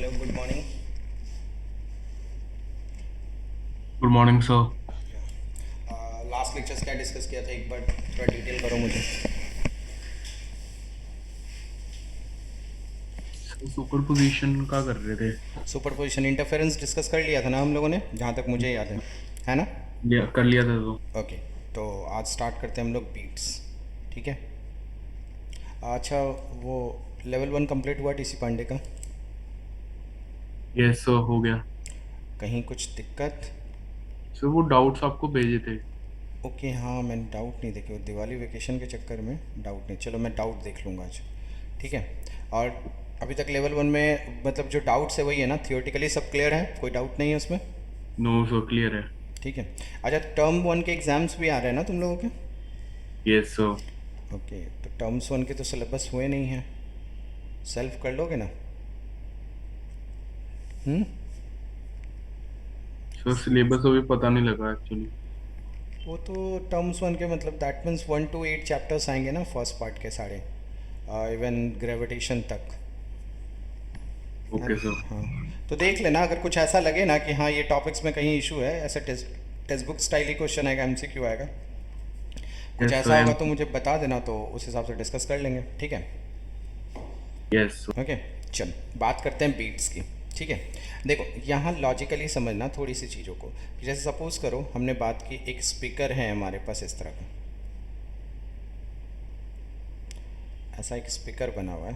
Hello good morning. Good morning sir. Last lectures क्या discuss किया था, एक बार थोड़ा डिटेल करो मुझे। सुपर पोजीशन का कर रहे थे। सुपर पोजिशन इंटरफेरेंस डिस्कस कर लिया था ना हम लोगों ने, जहाँ तक मुझे याद है ना। कर लिया था तो। ओके, तो आज स्टार्ट करते हैं हम लोग बीट्स। ठीक है। अच्छा, वो लेवल 1 कंप्लीट हुआ टीसी पांडे का? यस सर, हो गया। कहीं कुछ दिक्कत? सर वो डाउट्स आपको भेजे थे। ओके, हाँ मैंने डाउट नहीं देखे, वो दिवाली वेकेशन के चक्कर में डाउट नहीं। चलो मैं डाउट देख लूँगा आज। ठीक है। और अभी तक लेवल 1 में मतलब जो डाउट्स है वही है ना, थियोरेटिकली सब क्लियर है, कोई डाउट नहीं है उसमें? नो सर, क्लियर है। ठीक है। अच्छा, टर्म 1 के एग्ज़ाम्स भी आ रहे हैं ना तुम लोगों के? Yes sir. ओके, तो टर्म्स 1 के तो सिलेबस हुए नहीं हैं, सेल्फ कर लोगे ना? हम्म। सर सिलेबस अभी पता नहीं लगा एक्चुअली। वो तो टर्म्स 1 के मतलब दैट मीन्स 1 to 8 चैप्टर्स आएंगे ना फर्स्ट पार्ट के सारे, इवन ग्रेविटेशन तक, है ओके ना? सर। हाँ, तो देख लेना, अगर कुछ ऐसा लगे ना कि हाँ ये टॉपिक्स में कहीं इशू है, ऐसा टेस्ट टेक्स्ट बुक स्टाइल ही क्वेश्चन आएगा, एमसीक्यू आएगा, कुछ यस ऐसा सर। होगा तो मुझे बता देना, तो उस हिसाब से डिस्कस कर लेंगे। ठीक है। Yes sir. ओके, चल बात करते हैं बीट्स की। ठीक है। देखो, यहाँ लॉजिकली समझना थोड़ी सी चीज़ों को, कि जैसे सपोज़ करो हमने बात की, एक स्पीकर है हमारे पास इस तरह का, ऐसा एक स्पीकर बना हुआ है।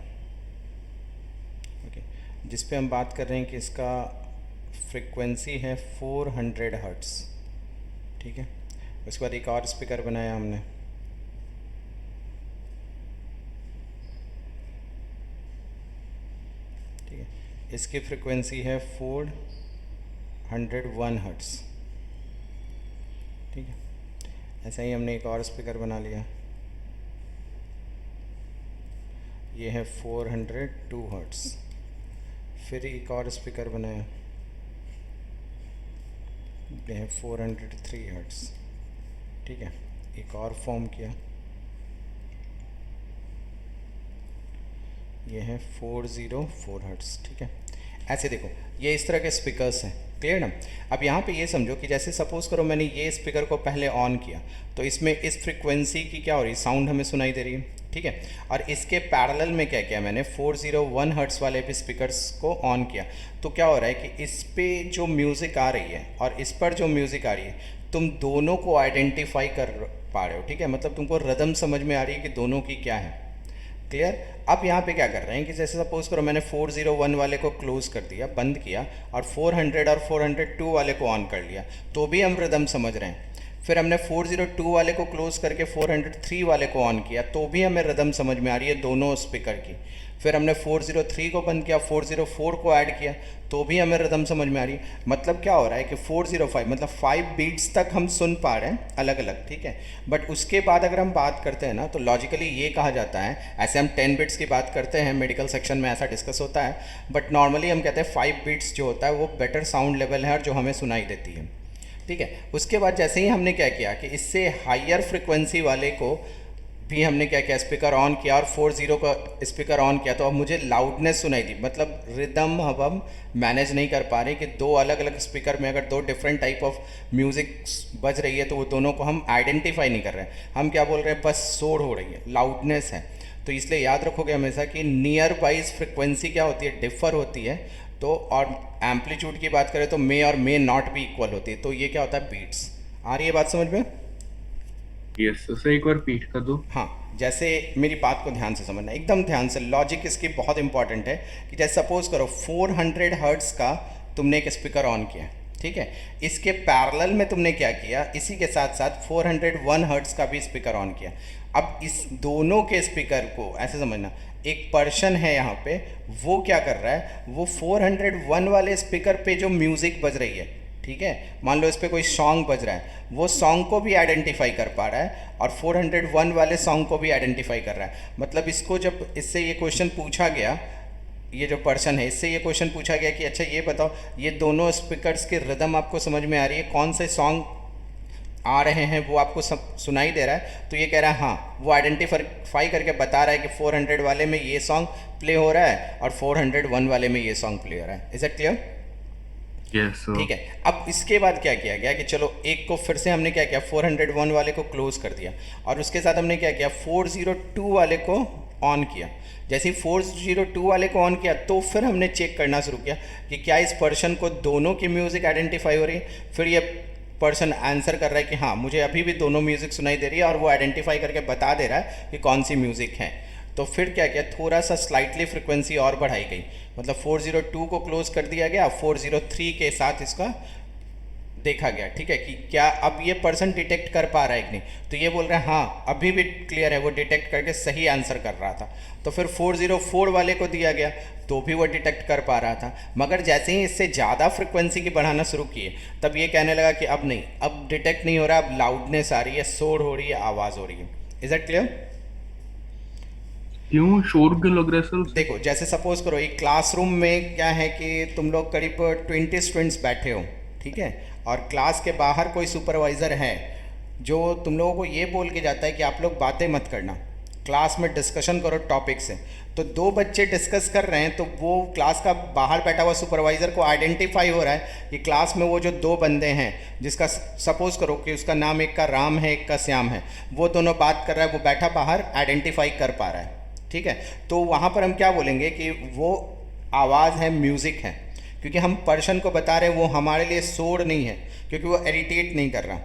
ओके, जिस पे हम बात कर रहे हैं कि इसका फ्रिक्वेंसी है 400 हर्ट्स। ठीक है। उसके बाद एक और स्पीकर बनाया हमने, ठीक है, इसकी फ्रिक्वेंसी है 401 हर्ट्स। ठीक है। ऐसा ही हमने एक और स्पीकर बना लिया, ये है 402 हर्ट्स। फिर एक और स्पीकर बनाया, ये है 403 हर्ट्स। ठीक है। एक और फॉर्म किया, ये है 404 हर्ट्स। ठीक है। ऐसे देखो, ये इस तरह के स्पीकर्स हैं, क्लियर ना? अब यहाँ पे ये समझो कि जैसे सपोज़ करो मैंने ये स्पीकर को पहले ऑन किया, तो इसमें इस फ्रिक्वेंसी की क्या हो रही है, साउंड हमें सुनाई दे रही है। ठीक है। और इसके पैरेलल में क्या किया मैंने, 401 हर्ट्स वाले भी स्पीकर्स को ऑन किया। तो क्या हो रहा है कि इस पे जो म्यूज़िक आ रही है और इस पर जो म्यूज़िक आ रही है, तुम दोनों को आइडेंटिफाई कर पा रहे हो। ठीक है, मतलब तुमको रदम समझ में आ रही है कि दोनों की क्या है। क्लियर? अब यहाँ पे क्या कर रहे हैं कि जैसे सपोज करो मैंने 401 वाले को क्लोज कर दिया, बंद किया, और 400 और 402 वाले को ऑन कर लिया, तो भी हम रिदम समझ रहे हैं। फिर हमने 402 वाले को क्लोज करके 403 वाले को ऑन किया, तो भी हमें रिदम समझ में आ रही है दोनों स्पीकर की। फिर हमने 403 को बंद किया, 404 को ऐड किया, तो भी हमें रिदम समझ में आ रही है। मतलब क्या हो रहा है कि 405 मतलब 5 बीट्स तक हम सुन पा रहे हैं अलग अलग। ठीक है। बट उसके बाद अगर हम बात करते हैं ना, तो लॉजिकली ये कहा जाता है, ऐसे हम 10 बिट्स की बात करते हैं, मेडिकल सेक्शन में ऐसा डिस्कस होता है, बट नॉर्मली हम कहते हैं 5 बिट्स जो होता है वो बेटर साउंड लेवल है और जो हमें सुनाई देती है। ठीक है। उसके बाद जैसे ही हमने क्या किया कि इससे हायर फ्रिक्वेंसी वाले को भी हमने क्या किया, स्पीकर ऑन किया, और 40 का स्पीकर ऑन किया, तो अब मुझे लाउडनेस सुनाई दी। मतलब रिदम अब हम मैनेज नहीं कर पा रहे कि दो अलग अलग स्पीकर में अगर दो डिफरेंट टाइप ऑफ म्यूज़िक बज रही है, तो वो दोनों को हम आइडेंटिफाई नहीं कर रहे हैं। हम क्या बोल रहे हैं, बस शोर हो रही है, लाउडनेस है। तो इसलिए याद रखोगे हमेशा कि नियर वाइज फ्रिक्वेंसी क्या होती है, डिफर होती है। तो और एम्पलीट्यूड की बात करें तो मे और मे नॉट भी इक्वल होती है। तो ये क्या होता है, बीट्स। आ रही है बात समझ में? यस सर, एक बार पीट कर दो। हाँ, जैसे मेरी बात को ध्यान से समझना, एकदम ध्यान से, लॉजिक इसकी बहुत इंपॉर्टेंट है। कि जैसे सपोज करो 400 हर्ट्स का तुमने एक स्पीकर ऑन किया, ठीक है, इसके पैरेलल में तुमने क्या किया, इसी के साथ साथ 401 हर्ट्स का भी स्पीकर ऑन किया। अब इस दोनों के स्पीकर को ऐसे समझना, एक पर्सन है यहाँ पे, वो क्या कर रहा है, वो 401 वाले स्पीकर पे जो म्यूज़िक बज रही है, ठीक है, मान लो इस पे कोई सॉन्ग बज रहा है, वो सॉन्ग को भी आइडेंटिफाई कर पा रहा है और 401 वाले सॉन्ग को भी आइडेंटिफाई कर रहा है। मतलब इसको जब इससे ये क्वेश्चन पूछा गया, ये जो पर्सन है इससे ये क्वेश्चन पूछा गया कि अच्छा ये बताओ, ये दोनों स्पीकर्स के रिदम आपको समझ में आ रही है, कौन से सॉन्ग आ रहे हैं वो आपको सब सुनाई दे रहा है, तो ये कह रहा है हाँ, वो आइडेंटिफाई करके बता रहा है कि 400 वाले में ये सॉन्ग प्ले हो रहा है और 401 वाले में ये सॉन्ग प्ले हो रहा है। Is it clear? Yes, sir. ठीक है। अब इसके बाद क्या किया गया कि चलो एक को फिर से हमने क्या किया, 401 वाले को क्लोज कर दिया और उसके साथ हमने क्या किया, 402 वाले को ऑन किया। जैसे ही 402 वाले को ऑन किया तो फिर हमने चेक करना शुरू किया कि क्या इस पर्सन को दोनों की म्यूज़िक आइडेंटिफाई हो रही है। फिर ये पर्सन आंसर कर रहा है कि हाँ, मुझे अभी भी दोनों म्यूज़िक सुनाई दे रही है और वो आइडेंटिफाई करके बता दे रहा है कि कौन सी म्यूज़िक है। तो फिर क्या किया, थोड़ा सा स्लाइटली फ्रिक्वेंसी और बढ़ाई गई, मतलब 402 को क्लोज कर दिया गया, 403 के साथ इसका देखा गया। ठीक है, कि क्या अब ये पर्सन डिटेक्ट कर पा रहा है कि नहीं। तो ये बोल रहा है हाँ, अभी भी क्लियर है, वो डिटेक्ट करके सही आंसर कर रहा था। तो फिर 404 वाले को दिया गया तो भी वो डिटेक्ट कर पा रहा था, मगर जैसे ही इससे ज़्यादा फ्रिक्वेंसी की बढ़ाना शुरू किए तब ये कहने लगा कि अब नहीं, अब डिटेक्ट नहीं हो रहा, अब लाउडनेस आ रही है, शोर हो रही है, आवाज़ हो रही है। Is that clear? क्यों शोर क्यों लग रहा है सर उसे? देखो, जैसे सपोज करो एक क्लासरूम में क्या है कि तुम लोग करीब 20 स्टूडेंट्स बैठे हो, ठीक है, और क्लास के बाहर कोई सुपरवाइज़र है जो तुम लोगों को ये बोल के जाता है कि आप लोग बातें मत करना, क्लास में डिस्कशन करो टॉपिक से। तो दो बच्चे डिस्कस कर रहे हैं तो वो क्लास का बाहर बैठा हुआ सुपरवाइज़र को आइडेंटिफाई हो रहा है कि क्लास में वो जो दो बंदे हैं, जिसका सपोज करो कि उसका नाम एक का राम है, एक का श्याम है, वो दोनों बात कर रहा है, वो बैठा बाहर आइडेंटिफाई कर पा रहा है। ठीक है, तो वहाँ पर हम क्या बोलेंगे कि वो आवाज़ है, म्यूज़िक है, क्योंकि हम पर्सन को बता रहे हैं, वो हमारे लिए शोर नहीं है, क्योंकि वो इरिटेट नहीं कर रहा।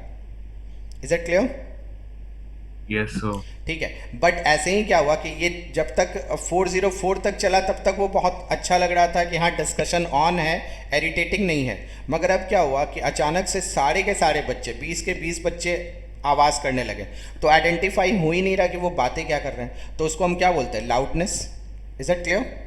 Is it clear? Yes sir. ठीक है, बट ऐसे ही क्या हुआ कि ये जब तक 404 तक चला तब तक वो बहुत अच्छा लग रहा था कि हाँ डिस्कशन ऑन है, इरिटेटिंग नहीं है। मगर अब क्या हुआ कि अचानक से सारे के सारे बच्चे, 20 के 20 बच्चे आवाज़ करने लगे, तो आइडेंटिफाई हो ही नहीं रहा कि वो बातें क्या कर रहे हैं, तो उसको हम क्या बोलते हैं, loudness. Is it clear?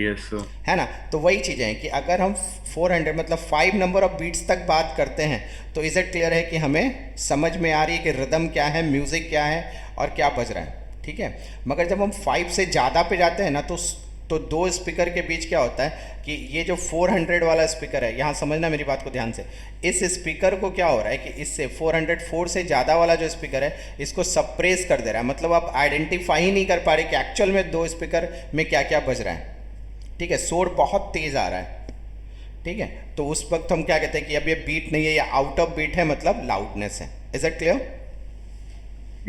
Yes sir. है ना? तो वही चीज़ें हैं कि अगर हम 400 मतलब 5 नंबर ऑफ बीट्स तक बात करते हैं तो इज इट क्लियर है कि हमें समझ में आ रही है कि रिदम क्या है, म्यूज़िक क्या है और क्या बज रहा है। ठीक है, मगर जब हम 5 से ज़्यादा पे जाते हैं ना तो दो स्पीकर के बीच क्या होता है कि ये जो 400 वाला स्पीकर है, यहाँ समझना मेरी बात को ध्यान से, इस स्पीकर को क्या हो रहा है कि इससे 404 से ज़्यादा वाला जो स्पीकर है इसको सप्रेस कर दे रहा है, मतलब आप आइडेंटिफाई ही नहीं कर पा रहे कि एक्चुअल में दो स्पीकर में क्या क्या बज रहा है। ठीक है, शोर बहुत तेज़ आ रहा है। ठीक है, तो उस वक्त हम क्या कहते हैं कि अब ये बीट नहीं है, या आउट ऑफ बीट है, मतलब लाउडनेस है। Is it clear?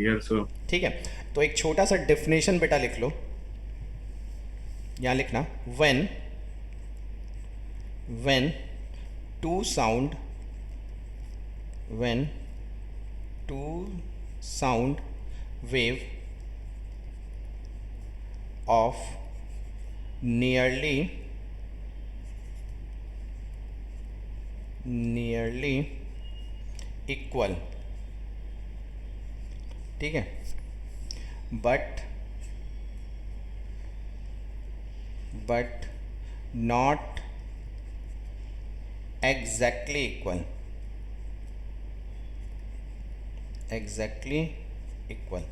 Yes sir. ठीक है, तो एक छोटा सा डेफिनेशन बेटा लिख लो, यहाँ लिखना, when two sound wave of nearly equal, ठीक है, but not exactly equal।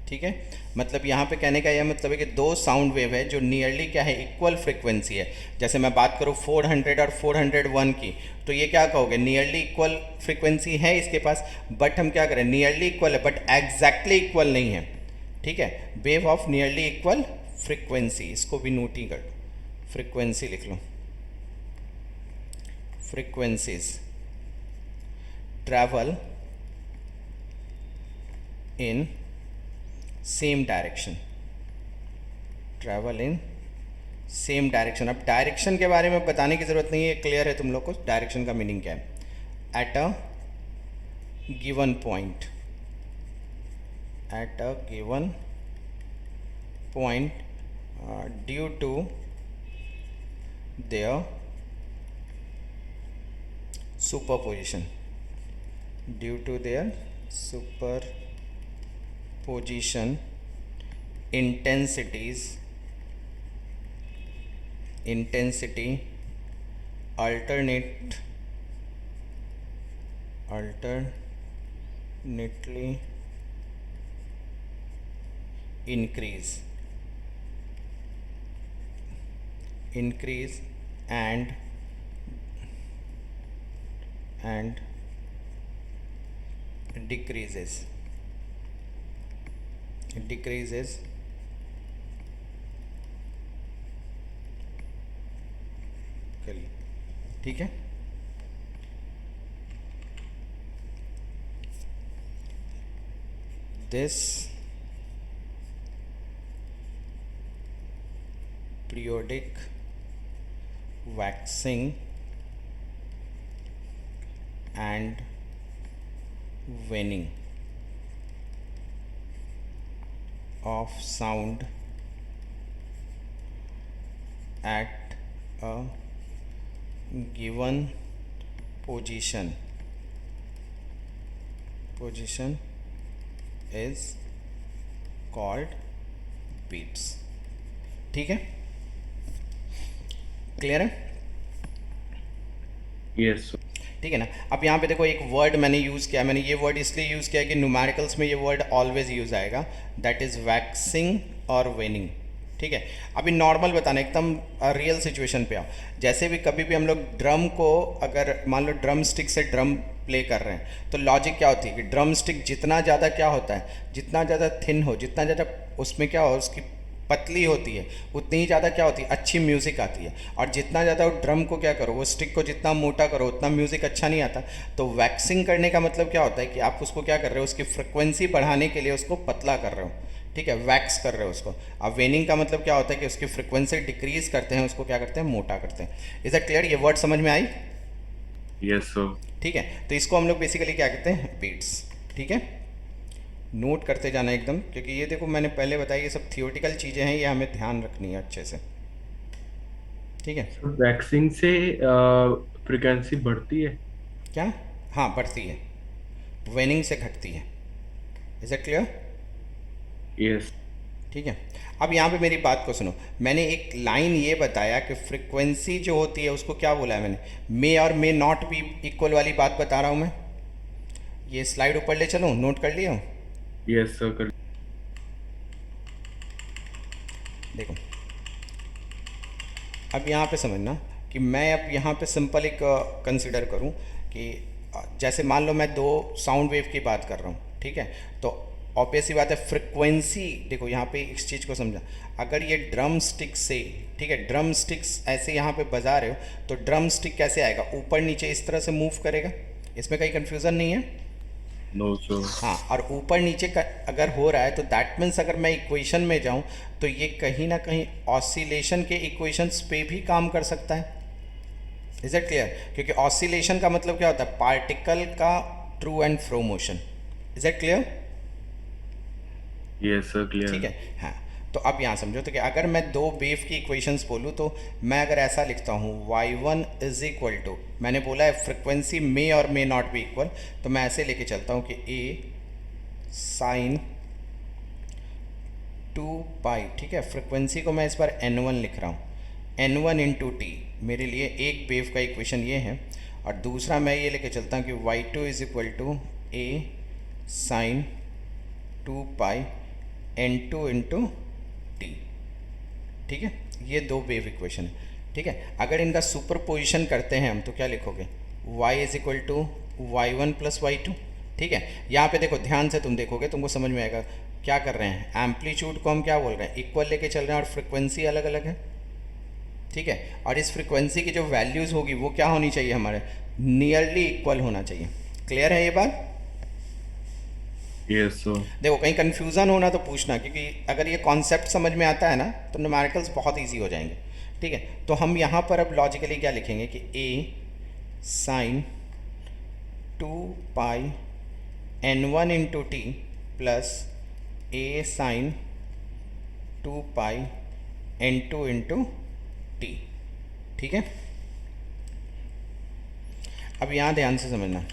ठीक है, मतलब यहाँ पे कहने का यह मतलब है कि दो साउंड वेव है जो नियरली क्या है, इक्वल फ्रिक्वेंसी है। जैसे मैं बात करूँ 400 और 401 की, तो ये क्या कहोगे, नियरली इक्वल फ्रिक्वेंसी है इसके पास, बट हम क्या करें, नियरली इक्वल है बट एग्जैक्टली इक्वल नहीं है। ठीक है, wave of nearly equal frequency, इसको भी नोट ही कर लो, फ्रिक्वेंसी लिख लो, frequencies travel in same direction, travel in same direction. अब डायरेक्शन के बारे में बताने की ज़रूरत नहीं है, क्लियर है तुम लोग को डायरेक्शन का मीनिंग क्या है। At a given point, at a given point due to their superposition, due to their superposition intensity alternately increase and decreases चलिए ठीक है। this periodic waxing and waning of sound at a given position is called beats। ठीक है, clear है? Yes, sir. ठीक है ना। अब यहाँ पे देखो एक वर्ड मैंने यूज़ किया, मैंने ये वर्ड इसलिए यूज़ किया कि न्यूमेरिकल्स में ये वर्ड ऑलवेज यूज़ आएगा, दैट इज़ वैक्सिंग और वेनिंग। ठीक है, अभी नॉर्मल बताना, एकदम रियल सिचुएशन पे आओ। जैसे भी कभी भी हम लोग ड्रम को, अगर मान लो ड्रम स्टिक से ड्रम प्ले कर रहे हैं, तो लॉजिक क्या होती है कि ड्रम स्टिक जितना ज़्यादा क्या होता है, जितना ज़्यादा थिन हो, जितना ज़्यादा उसमें क्या हो, उसकी पतली होती है, उतनी ही ज़्यादा क्या होती है, अच्छी म्यूज़िक आती है। और जितना ज़्यादा वो ड्रम को क्या करो, वो स्टिक को जितना मोटा करो, उतना म्यूज़िक अच्छा नहीं आता। तो वैक्सिंग करने का मतलब क्या होता है कि आप उसको क्या कर रहे हो, उसकी फ्रिक्वेंसी बढ़ाने के लिए उसको पतला कर रहे हो। ठीक है, वैक्स कर रहे हो उसको। अब वेनिंग का मतलब क्या होता है कि उसकी फ्रिक्वेंसी डिक्रीज करते हैं, उसको क्या करते हैं, मोटा करते हैं। Is that clear? ये वर्ड समझ में आई? Yes, sir. ठीक है, तो इसको हम लोग बेसिकली क्या कहते हैं, बीट्स। ठीक है, नोट करते जाना एकदम, क्योंकि ये देखो मैंने पहले बताया ये सब थियोटिकल चीज़ें हैं, ये हमें ध्यान रखनी है अच्छे से। ठीक है, तो वैक्सीन से फ्रीक्वेंसी बढ़ती है। क्या? हाँ, बढ़ती है, वेनिंग से घटती है। Is that clear? Yes. ठीक है, अब यहाँ पे मेरी बात को सुनो। मैंने एक लाइन ये बताया कि फ्रिक्वेंसी जो होती है उसको क्या बोला है मैंने, मे और मे नॉट बी इक्वल वाली बात बता रहा हूँ मैं। ये स्लाइड ऊपर ले चलूँ, नोट कर लिया? Yes, sir. कर देखो, अब यहाँ पे समझना कि मैं अब यहाँ पे सिंपल एक कंसिडर करूँ कि जैसे मान लो मैं दो साउंड वेव की बात कर रहा हूँ। ठीक है, तो ऑब्वियस सी बात है फ्रिक्वेंसी, देखो यहाँ पे इस चीज़ को समझा। अगर ये ड्रम स्टिक से, ठीक है, ड्रम स्टिक्स ऐसे यहाँ पे बजा रहे हो, तो ड्रम स्टिक कैसे आएगा, ऊपर नीचे इस तरह से मूव करेगा। इसमें कहीं कन्फ्यूज़न नहीं है? No sir. हाँ, और ऊपर नीचे का अगर हो रहा है तो दैट मीन्स अगर मैं इक्वेशन में जाऊँ तो ये कहीं ना कहीं ऑसिलेशन के इक्वेशंस पे भी काम कर सकता है। Is it clear? क्योंकि ऑसिलेशन का मतलब क्या होता है, पार्टिकल का true and fro motion. Is it clear? Yes sir, clear. ठीक है, हाँ। तो अब यहाँ समझो, तो कि अगर मैं दो वेव की इक्वेशंस बोलूँ तो मैं अगर ऐसा लिखता हूँ y1 इज इक्वल टू, मैंने बोला है फ्रिक्वेंसी मे और मे नॉट बी इक्वल, तो मैं ऐसे लेके चलता हूँ कि a साइन 2 पाई। ठीक है, फ्रिक्वेंसी को मैं इस बार n1 लिख रहा हूँ, n1 इंटू टी मेरे लिए एक वेव का इक्वेशन ये है। और दूसरा मैं ये लेके चलता हूँ कि y2 is equal to a sine 2 pi n2 into T. ठीक है, ये दो वेव इक्वेशन है। ठीक है, अगर इनका सुपरपोजिशन करते हैं हम तो क्या लिखोगे, y is equal to y1 plus y2। ठीक है, यहाँ पे देखो ध्यान से तुम देखोगे तुमको समझ में आएगा क्या कर रहे हैं। एम्पलीट्यूड को हम क्या बोल रहे हैं, इक्वल लेके चल रहे हैं, और फ्रिक्वेंसी अलग अलग है। ठीक है, और इस फ्रिक्वेंसी की जो वैल्यूज़ होगी वो क्या होनी चाहिए, हमारे नियरली इक्वल होना चाहिए। क्लियर है ये बात? Yes sir. देखो कहीं कन्फ्यूज़न होना तो पूछना, क्योंकि अगर ये कॉन्सेप्ट समझ में आता है ना तो न्यूमेरिकल्स बहुत इजी हो जाएंगे। ठीक है, तो हम यहाँ पर अब लॉजिकली क्या लिखेंगे कि a sine 2 pi n1 into T plus a sine 2 pi n2 into T. ठीक है, अब यहाँ ध्यान से समझना,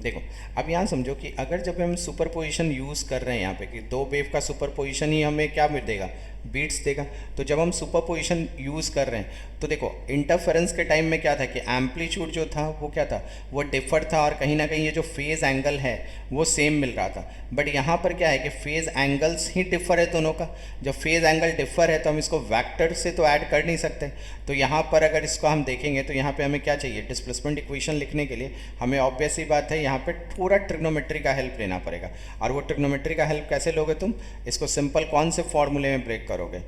देखो अब यहाँ समझो कि अगर जब हम सुपरपोजिशन यूज़ कर रहे हैं यहाँ पे कि दो वेव का सुपरपोजिशन ही हमें क्या मिल देगा, बीट्स देगा। तो जब हम सुपरपोजिशन यूज़ कर रहे हैं तो देखो इंटरफेरेंस के टाइम में क्या था कि एम्पलीट्यूड जो था वो क्या था, वो डिफर था, और कहीं ना कहीं ये जो फेज़ एंगल है वो सेम मिल रहा था। बट यहाँ पर क्या है कि फेज़ एंगल्स ही डिफर है दोनों का। जब फेज़ एंगल डिफर है तो हम इसको वेक्टर से तो ऐड कर नहीं सकते। तो यहाँ पर अगर इसको हम देखेंगे तो यहाँ पे हमें क्या चाहिए, डिस्प्लेसमेंट इक्वेशन लिखने के लिए हमें ऑब्वियस ही बात है यहाँ पे पूरा ट्रिग्नोमेट्री का हेल्प लेना पड़ेगा। और वो ट्रिग्नोमेट्री का हेल्प कैसे लोगे तुम, इसको सिंपल कौन से फॉर्मूले में ब्रेक करोगे,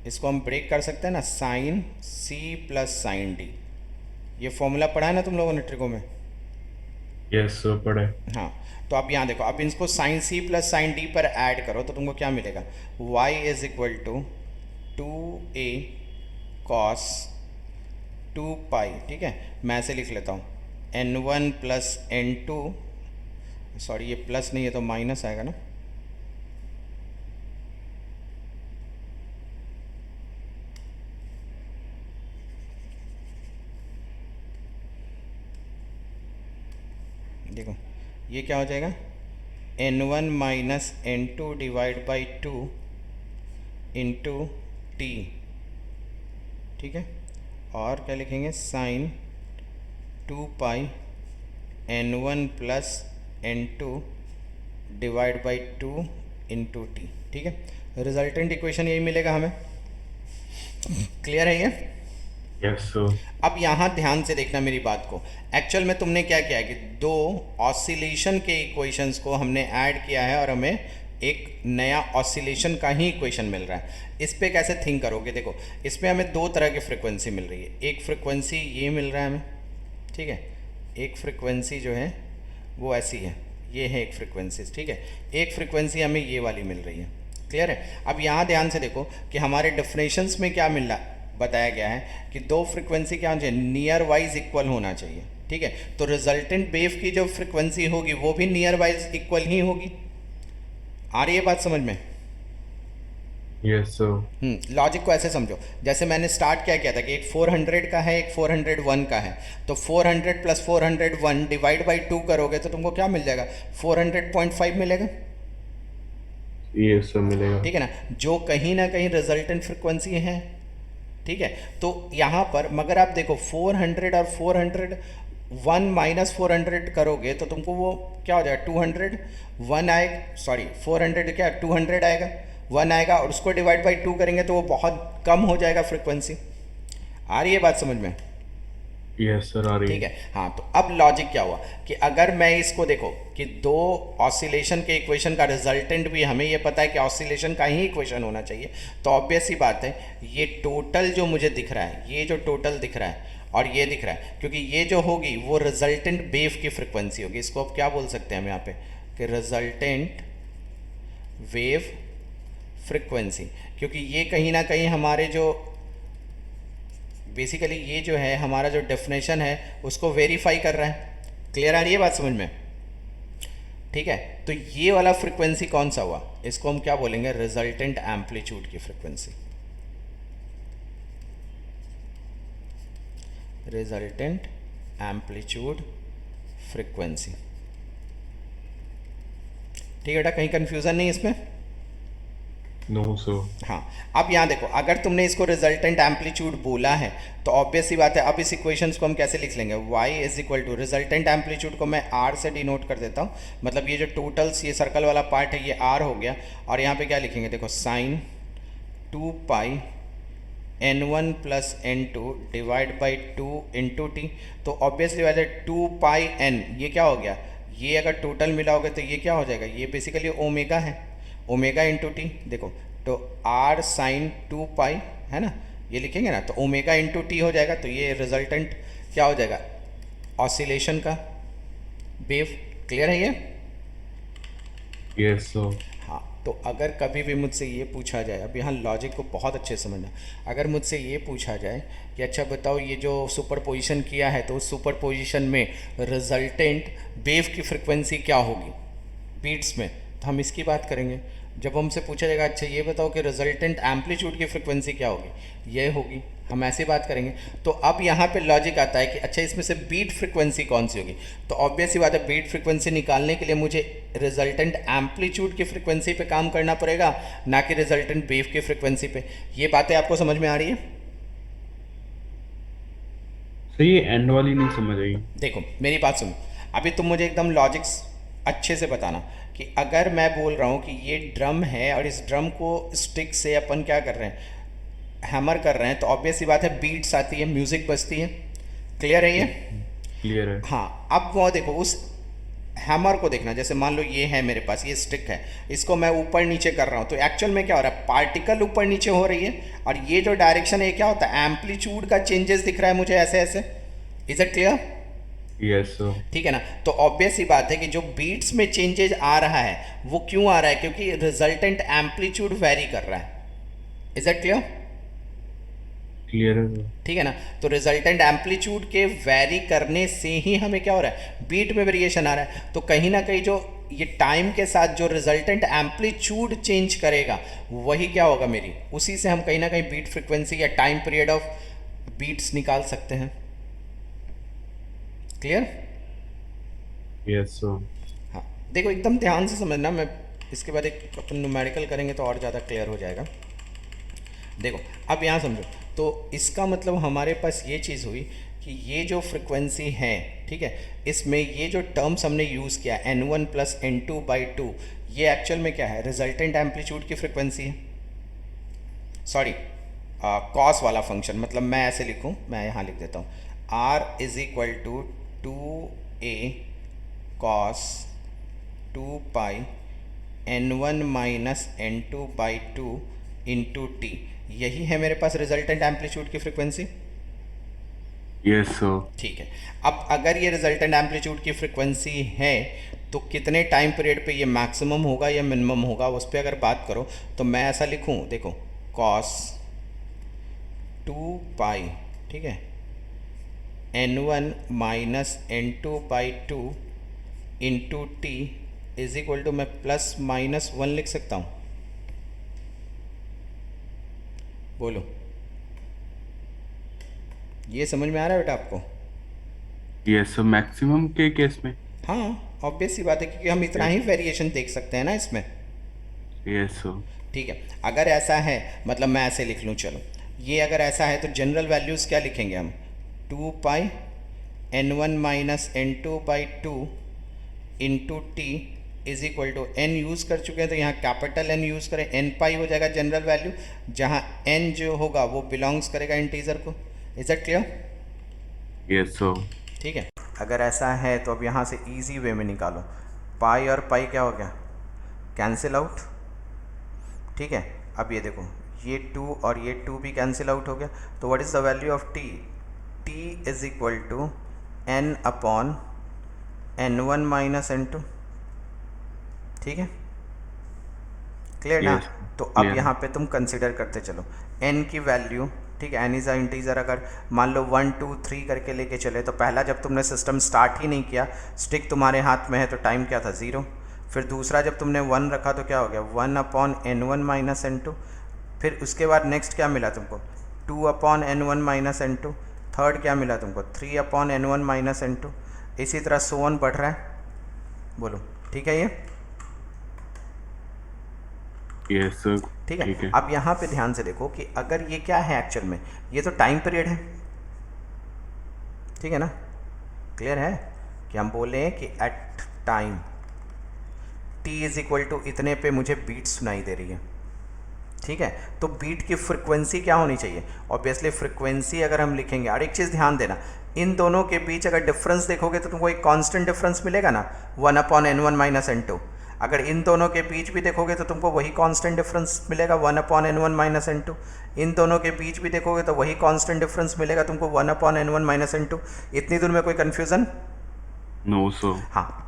इसको हम ब्रेक कर सकते हैं ना, sine C plus sine D. ये फॉर्मूला पढ़ा है ना तुम लोगों ने ट्रिगो में। यस सर पढ़े। हाँ, तो अब यहाँ देखो, अब इसको sine C plus sine D पर ऐड करो तो तुमको क्या मिलेगा, y is equal to 2a cos 2 pi. ठीक है, मैं ऐसे लिख लेता हूँ n1 प्लस n2, सॉरी ये प्लस नहीं है तो माइनस आएगा ना, देखो ये क्या हो जाएगा, n1 minus n2 divide by 2 into T. ठीक है, और क्या लिखेंगे, sine 2 pi n1 plus n2 divide by 2 into T. ठीक है, रिजल्टेंट इक्वेशन यही मिलेगा हमें। क्लियर है ये? Yes sir. अब यहाँ ध्यान से देखना मेरी बात को। एक्चुअल में तुमने क्या किया है कि दो ऑसिलेशन के इक्वेशंस को हमने ऐड किया है और हमें एक नया ऑसिलेशन का ही इक्वेशन मिल रहा है। इस पे कैसे थिंक करोगे, देखो इसमें हमें दो तरह की फ्रिक्वेंसी मिल रही है। एक फ्रिक्वेंसी ये मिल रहा है हमें, ठीक है, एक फ्रिक्वेंसी जो है वो ऐसी है, ये है एक फ्रिक्वेंसी। ठीक है, एक फ्रिक्वेंसी हमें ये वाली मिल रही है। क्लियर है? अब यहाँ ध्यान से देखो कि हमारे डेफिनेशंस में क्या मिल रहा है, बताया गया है कि दो फ्रिक्वेंसी क्या होना चाहिए, नियर वाइज इक्वल होना चाहिए। ठीक है, तो रिजल्टेंट वेव की जो फ्रिक्वेंसी होगी वो भी नियर वाइज इक्वल ही होगी। आ रही है बात समझ में? Yes sir. लॉजिक को ऐसे समझो, जैसे मैंने स्टार्ट क्या किया था कि एक 400 का है, एक 401 का है, तो 400 प्लस 401 डिवाइड बाई 2 करोगे तो तुमको क्या मिल जाएगा, 400.5 मिलेगा। यस सर मिलेगा। ठीक है ना, जो कहीं ना कहीं रिजल्टेंट फ्रिक्वेंसी है। ठीक है, तो यहाँ पर मगर आप देखो 400 और 401 माइनस 400 करोगे तो तुमको वो क्या हो जाएगा, 201 आएगा, सॉरी 400 क्या 200 आएगा, 1 आएगा, और उसको डिवाइड बाई 2 करेंगे तो वो बहुत कम हो जाएगा फ्रिक्वेंसी। आ रही है बात समझ में? यस सर आ रही ठीक है। हाँ, तो अब लॉजिक क्या हुआ कि अगर मैं इसको देखो कि दो ऑसिलेशन के इक्वेशन का रिजल्टेंट भी हमें ये पता है कि ऑसिलेशन का ही इक्वेशन होना चाहिए, तो ऑब्वियस ही बात है ये टोटल जो मुझे दिख रहा है, ये जो टोटल दिख रहा है और ये दिख रहा है, क्योंकि ये जो होगी वो रिजल्टेंट वेव की फ्रिक्वेंसी होगी। इसको अब क्या बोल सकते हैं हम यहाँ पे कि रिजल्टेंट वेव फ्रिक्वेंसी, क्योंकि ये कहीं ना कहीं हमारे जो बेसिकली ये जो है हमारा जो डेफिनेशन है उसको वेरीफाई कर रहा है। क्लियर आ रही है बात समझ में? ठीक है, तो ये वाला फ्रिक्वेंसी कौन सा हुआ, इसको हम क्या बोलेंगे, रिजल्टेंट एम्पलीट्यूड की फ्रिक्वेंसी, रिजल्टेंट एम्पलीट्यूड फ्रिक्वेंसी। ठीक है बेटा, कहीं कंफ्यूजन नहीं इसमें? No sir. हाँ, अब यहाँ देखो, अगर तुमने इसको रिजल्टेंट एम्पलीट्यूड बोला है तो ऑब्वियस सी बात है, अब इस इक्वेशंस को हम कैसे लिख लेंगे, y is equal to resultant amplitude को मैं r से डिनोट कर देता हूँ, मतलब ये जो टोटल्स ये सर्कल वाला पार्ट है ये r हो गया, और यहाँ पे क्या लिखेंगे, देखो sine 2 pi n1 plus n2 divide by 2 into t. तो ऑब्वियसली बात है 2 पाई n, ये क्या हो गया, ये अगर टोटल मिला होगा तो ये क्या हो जाएगा, ये बेसिकली ओमेगा है, ओमेगा इंटू टी। देखो तो r साइन 2 पाई है ना, ये लिखेंगे ना, तो ओमेगा इंटू टी हो जाएगा, तो ये रिजल्टेंट क्या हो जाएगा, ऑसिलेशन का वेव। क्लियर है ये? Yes sir. हाँ, तो अगर कभी भी मुझसे ये पूछा जाए, अब यहाँ लॉजिक को बहुत अच्छे से समझना, अगर मुझसे ये पूछा जाए कि अच्छा बताओ ये जो सुपरपोजिशन किया है तो उस सुपरपोजिशन में रिजल्टेंट वेव की फ्रिक्वेंसी क्या होगी बीट्स में, तो हम इसकी बात करेंगे। जब हमसे पूछा जाएगा अच्छा ये बताओ कि रिजल्टेंट एम्पलीट्यूड की फ्रिक्वेंसी क्या होगी, ये होगी। हम ऐसे बात करेंगे। तो अब यहाँ पे लॉजिक आता है कि अच्छा इसमें से बीट फ्रिक्वेंसी कौन सी होगी। तो ऑब्वियस सी बात है, बीट फ्रिक्वेंसी निकालने के लिए मुझे रिजल्टेंट एम्पलीट्यूड की फ्रिक्वेंसी पे काम करना पड़ेगा, ना कि रिजल्टेंट वेव की फ्रिक्वेंसी पे। ये बातें आपको समझ में आ रही है? सही है, एंड वाली नहीं समझ आई। देखो मेरी बात सुनो, अभी तुम मुझे एकदम लॉजिक्स अच्छे से बताना कि अगर मैं बोल रहा हूँ कि ये ड्रम है और इस ड्रम को स्टिक से अपन क्या कर रहे हैं, हैमर कर रहे हैं, तो ऑब्वियस सी बात है बीट्स आती है, म्यूजिक बजती है। क्लियर है ये? क्लियर है। हाँ, अब वो देखो उस हैमर को देखना, जैसे मान लो ये है मेरे पास, ये स्टिक है, इसको मैं ऊपर नीचे कर रहा हूँ, तो एक्चुअल में क्या हो रहा है, पार्टिकल ऊपर नीचे हो रही है, और ये जो डायरेक्शन है ये क्या होता है, एम्पलीट्यूड का चेंजेस दिख रहा है मुझे ऐसे ऐसे। Is it clear? Yes sir. ठीक है ना? तो ऑब्वियस सी बात है कि जो बीट्स में चेंजेस आ रहा है वो क्यों आ रहा है, क्योंकि रिजल्टेंट एम्पलीट्यूड वेरी कर रहा है। Is it clear? क्लियर है सर। ठीक है ना? तो रिजल्टेंट एम्पलीट्यूड के वैरी करने से ही हमें क्या हो रहा है, बीट में वेरिएशन आ रहा है। तो कहीं ना कहीं जो ये टाइम के साथ जो रिजल्टेंट एम्पलीट्यूड चेंज करेगा वही क्या होगा मेरी, उसी से हम कहीं ना कहीं बीट फ्रिक्वेंसी या टाइम पीरियड ऑफ बीट्स निकाल सकते हैं। क्लियर? Yes sir. हाँ, देखो एकदम ध्यान से समझना, मैं इसके बाद एक अपन न्यूमेरिकल करेंगे तो और ज़्यादा क्लियर हो जाएगा। देखो अब यहाँ समझो, तो इसका मतलब हमारे पास ये चीज़ हुई कि ये जो फ्रिक्वेंसी है, ठीक है, इसमें ये जो टर्म्स हमने यूज़ किया n1 प्लस n2/2, ये एक्चुअल में क्या है, रिजल्टेंट एम्पलीट्यूड की फ्रिक्वेंसी है। सॉरी, कॉस वाला फंक्शन, मतलब मैं ऐसे लिखूँ, मैं यहाँ लिख देता हूँ r is equal to 2a cos 2 pi n1 minus n2/2 into t. यही है मेरे पास रिजल्टेंट एम्पलीट्यूड की फ्रिक्वेंसी। Yes sir. ठीक है, अब अगर ये रिजल्टेंट एम्पलीट्यूड की फ्रिक्वेंसी है तो कितने टाइम पीरियड पे ये मैक्सिमम होगा या मिनिमम होगा, उस पर अगर बात करो तो मैं ऐसा लिखूं, देखो कॉस 2 पाई, ठीक है, n1 minus n2/2 into t is equal to, मैं प्लस माइनस 1 लिख सकता हूँ। बोलो, ये समझ में आ रहा है बेटा आपको? यस सर, मैक्सिमम के केस में। हाँ, ऑब्वियस सी बात है, क्योंकि हम इतना ही वेरिएशन देख सकते हैं ना इसमें। Yes sir. ठीक है, अगर ऐसा है, मतलब मैं ऐसे लिख लूँ, चलो ये अगर ऐसा है तो जनरल वैल्यूज़ क्या लिखेंगे हम, 2 pi n1 minus n2/2 into t is equal to, n use कर चुके हैं तो यहाँ कैपिटल N यूज़ करें, n पाई हो जाएगा जनरल वैल्यू, जहाँ n जो होगा वो बिलोंग्स करेगा इंटीजर को। Is that clear? Yes sir. ठीक है, अगर ऐसा है तो अब यहाँ से इजी वे में निकालो, पाई और पाई क्या हो गया, कैंसिल आउट। ठीक है, अब ये देखो, ये 2 और ये 2 भी कैंसिल आउट हो गया, तो what is the value of t, t is equal to n upon n1 minus n2। ठीक है, क्लियर ना? Yes, तो अब clear. यहाँ पे तुम कंसिडर करते चलो n की वैल्यू, ठीक है, n इज़ अ इंटीजर, अगर मान लो 1 2 3 करके लेके चले, तो पहला जब तुमने सिस्टम स्टार्ट ही नहीं किया, स्टिक तुम्हारे हाथ में है, तो टाइम क्या था, 0। फिर दूसरा जब तुमने 1 रखा तो क्या हो गया, 1 अपॉन n1 माइनस n2। फिर उसके बाद नेक्स्ट क्या मिला तुमको, 2 upon n1 minus n2। Third क्या मिला तुमको, 3 अपॉन n1 माइनस n2। इसी तरह सो ऑन बढ़ रहा है। बोलो ठीक है ये? Yes sir. ठीक है, अब यहाँ पे ध्यान से देखो कि अगर ये क्या है एक्चुअल में, ये तो टाइम पीरियड है, ठीक है ना? क्लियर है कि हम बोले कि at time t is equal to इतने पे मुझे बीट सुनाई दे रही है। ठीक है, तो बीट की फ्रिक्वेंसी क्या होनी चाहिए, ऑब्वियसली फ्रिक्वेंसी अगर हम लिखेंगे, और एक चीज़ ध्यान देना, इन दोनों के बीच अगर डिफरेंस देखोगे तो तुमको एक कांस्टेंट डिफरेंस मिलेगा ना, 1 अपॉन n1 माइनस n2। अगर इन दोनों के बीच भी देखोगे तो तुमको वही कांस्टेंट डिफरेंस मिलेगा, 1 अपॉन n1 माइनस n2। इन दोनों के बीच भी देखोगे तो वही कांस्टेंट डिफरेंस मिलेगा तुमको, 1 अपॉन n1 माइनस n2। इतनी दूर में कोई कन्फ्यूज़न? No sir. हाँ,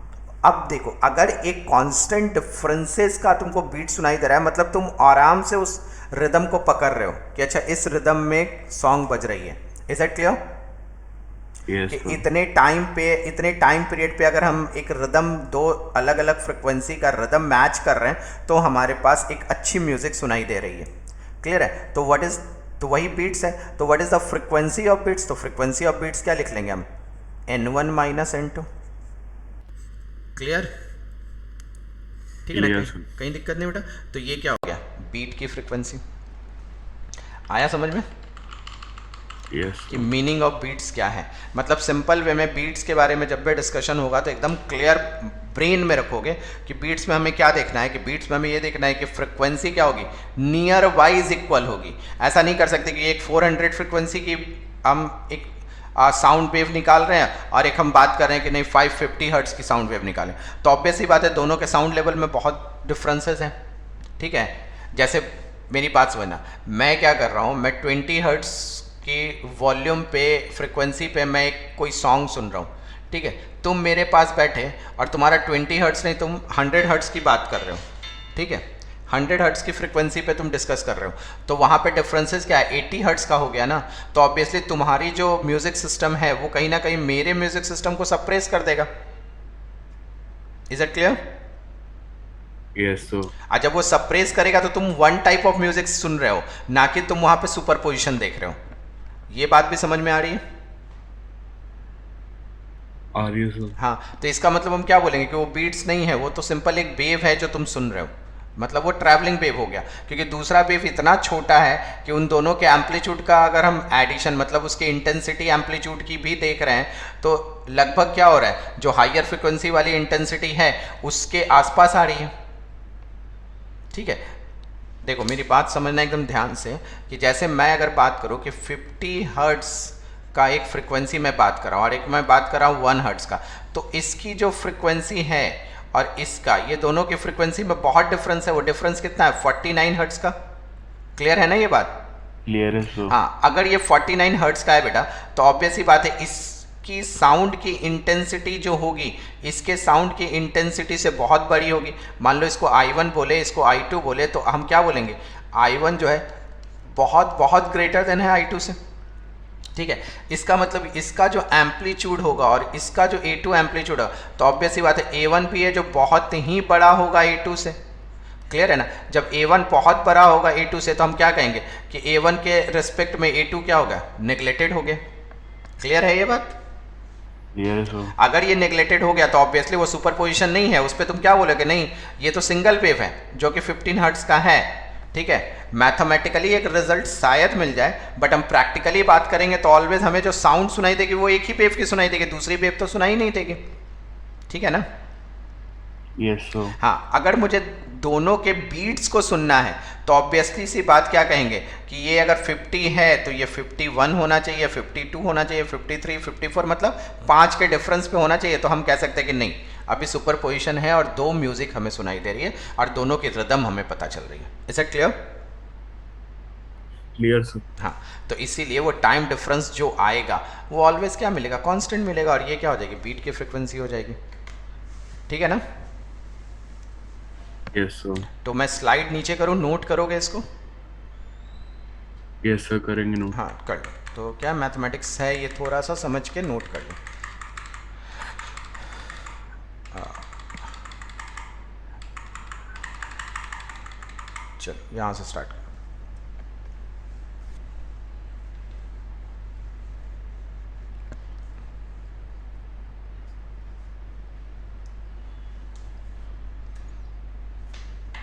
अब देखो, अगर एक कांस्टेंट डिफरेंसेस का तुमको बीट सुनाई दे रहा है, मतलब तुम आराम से उस रिदम को पकड़ रहे हो कि अच्छा इस रिदम में सॉन्ग बज रही है। Is that clear? यस कि सर। इतने टाइम पीरियड पे अगर हम एक रिदम, दो अलग अलग फ्रिक्वेंसी का रिदम मैच कर रहे हैं, तो हमारे पास एक अच्छी म्यूजिक सुनाई दे रही है। क्लियर है? तो व्हाट इज तो वही बीट्स है, तो what is the frequency of beats, तो फ्रीक्वेंसी ऑफ बीट्स क्या लिख लेंगे हम, N1 माइनस N2। क्लियर, ठीक है ना, क्लियर कहीं सर। कहीं दिक्कत नहीं बेटा। तो ये क्या हो गया, बीट की फ्रीक्वेंसी। आया समझ में यस कि मीनिंग ऑफ बीट्स क्या है। मतलब सिंपल वे में बीट्स के बारे में जब भी डिस्कशन होगा तो एकदम क्लियर ब्रेन में रखोगे कि बीट्स में हमें क्या देखना है, कि बीट्स में हमें ये देखना है कि फ्रिक्वेंसी क्या होगी, नियर वाइज इक्वल होगी। ऐसा नहीं कर सकते कि एक 400 फ्रिक्वेंसी की हम एक साउंड वेव निकाल रहे हैं और एक हम बात कर रहे हैं कि नहीं 550 हर्ट्स की साउंड वेव निकालें, तो ऑब्वियस ही बात है दोनों के साउंड लेवल में बहुत डिफरेंसेस हैं। ठीक है, जैसे मेरी बात समझना, मैं क्या कर रहा हूँ, मैं 20 हर्ट्स की वॉल्यूम पे फ्रिक्वेंसी पे मैं एक कोई सॉन्ग सुन रहा हूँ, ठीक है, तुम मेरे पास बैठे और तुम्हारा 20 हर्ट्स नहीं, तुम 100 हर्ट्स की बात कर रहे हो, ठीक है, 100 हर्ट्स की फ्रिक्वेंसी पे तुम डिस्कस कर रहे हो, तो वहाँ पे डिफरेंसेस क्या है, 80 हर्ट्स का हो गया ना, तो ऑब्वियसली तुम्हारी जो म्यूज़िक सिस्टम है वो कहीं ना कहीं मेरे म्यूज़िक सिस्टम को सप्रेस कर देगा। Is it clear? Yes sir. और जब वो सप्रेस करेगा तो तुम वन टाइप ऑफ म्यूजिक सुन रहे हो, ना कि तुम वहां पे सुपर पोजिशन देख रहे हो। ये बात भी समझ में आ रही है? आ रही है सर। हाँ, तो इसका मतलब हम क्या बोलेंगे कि वो बीट्स नहीं है, वो तो सिंपल एक वेव है जो तुम सुन रहे हो, मतलब वो ट्रैवलिंग वेव हो गया, क्योंकि दूसरा वेव इतना छोटा है कि उन दोनों के एम्पलीट्यूड का अगर हम एडिशन मतलब उसके इंटेंसिटी एम्पलीट्यूड की भी देख रहे हैं तो लगभग क्या हो रहा है, जो हायर फ्रिक्वेंसी वाली इंटेंसिटी है उसके आसपास आ रही है। ठीक है, देखो मेरी बात समझना एकदम ध्यान से, कि जैसे मैं अगर बात करूं कि 50 हर्ट्स का एक फ्रिक्वेंसी मैं बात कर रहा हूँ और एक मैं बात कर रहा हूँ 1 हर्ट्स का, तो इसकी जो फ्रिक्वेंसी है और इसका, ये दोनों की फ्रिक्वेंसी में बहुत डिफरेंस है। वो डिफरेंस कितना है, 49 हर्ट्स का। क्लियर है ना ये बात? क्लियर है सर। हाँ, अगर ये 49 हर्ट्स का है बेटा, तो ऑब्वियस ही बात है इसकी साउंड की इंटेंसिटी जो होगी इसके साउंड की इंटेंसिटी से बहुत बड़ी होगी। मान लो इसको I1 बोले, इसको I2 बोले, तो हम क्या बोलेंगे, I1 जो है बहुत बहुत ग्रेटर देन है I2 से। ठीक है, इसका मतलब इसका जो एम्पलीट्यूड होगा और इसका जो A2 एम्पलीट्यूड होगा, तो ऑब्वियस ही बात है A1 भी है जो बहुत ही बड़ा होगा A2 से। क्लियर है ना? जब A1 बहुत बड़ा होगा A2 से, तो हम क्या कहेंगे कि A1 के रिस्पेक्ट में A2 क्या होगा, नेग्लेक्टेड हो गया। क्लियर है ये बात? क्लियर है सर। अगर ये नेग्लेक्टेड हो गया तो ऑब्वियसली वो सुपरपोजिशन नहीं है, उस पर तुम क्या बोलोगे, नहीं ये तो सिंगल वेव है जो कि 15 हर्ट्स का है। ठीक है, मैथमेटिकली एक रिजल्ट शायद मिल जाए, बट हम प्रैक्टिकली बात करेंगे तो ऑलवेज हमें जो साउंड सुनाई देगी वो एक ही वेव की सुनाई देगी, दूसरी वेव तो सुनाई नहीं देगी। ठीक है ना? Yes sir. हाँ, अगर मुझे दोनों के बीट्स को सुनना है तो ऑब्वियसली सी बात क्या कहेंगे कि ये अगर 50 है तो ये 51 होना चाहिए, 52 होना चाहिए, 53, 54, मतलब 5 के डिफरेंस पे होना चाहिए। तो हम कह सकते हैं कि नहीं, अभी सुपर पोजिशन है और दो म्यूजिक हमें सुनाई दे रही है और दोनों की रिदम हमें पता चल रही है। Is it clear? Clear sir. हाँ, तो इसीलिए वो टाइम डिफरेंस जो आएगा वो ऑलवेज क्या मिलेगा, कांस्टेंट मिलेगा, और ये क्या हो जाएगी, बीट की फ्रिक्वेंसी हो जाएगी। ठीक है ना? Yes sir. तो मैं स्लाइड नीचे करूँ, नोट करोगे इसको? यस सर, करेंगे नोट। हाँ कर लो। तो क्या मैथमेटिक्स है ये, थोड़ा सा समझ के नोट कर लो। चलो यहाँ से स्टार्ट करो।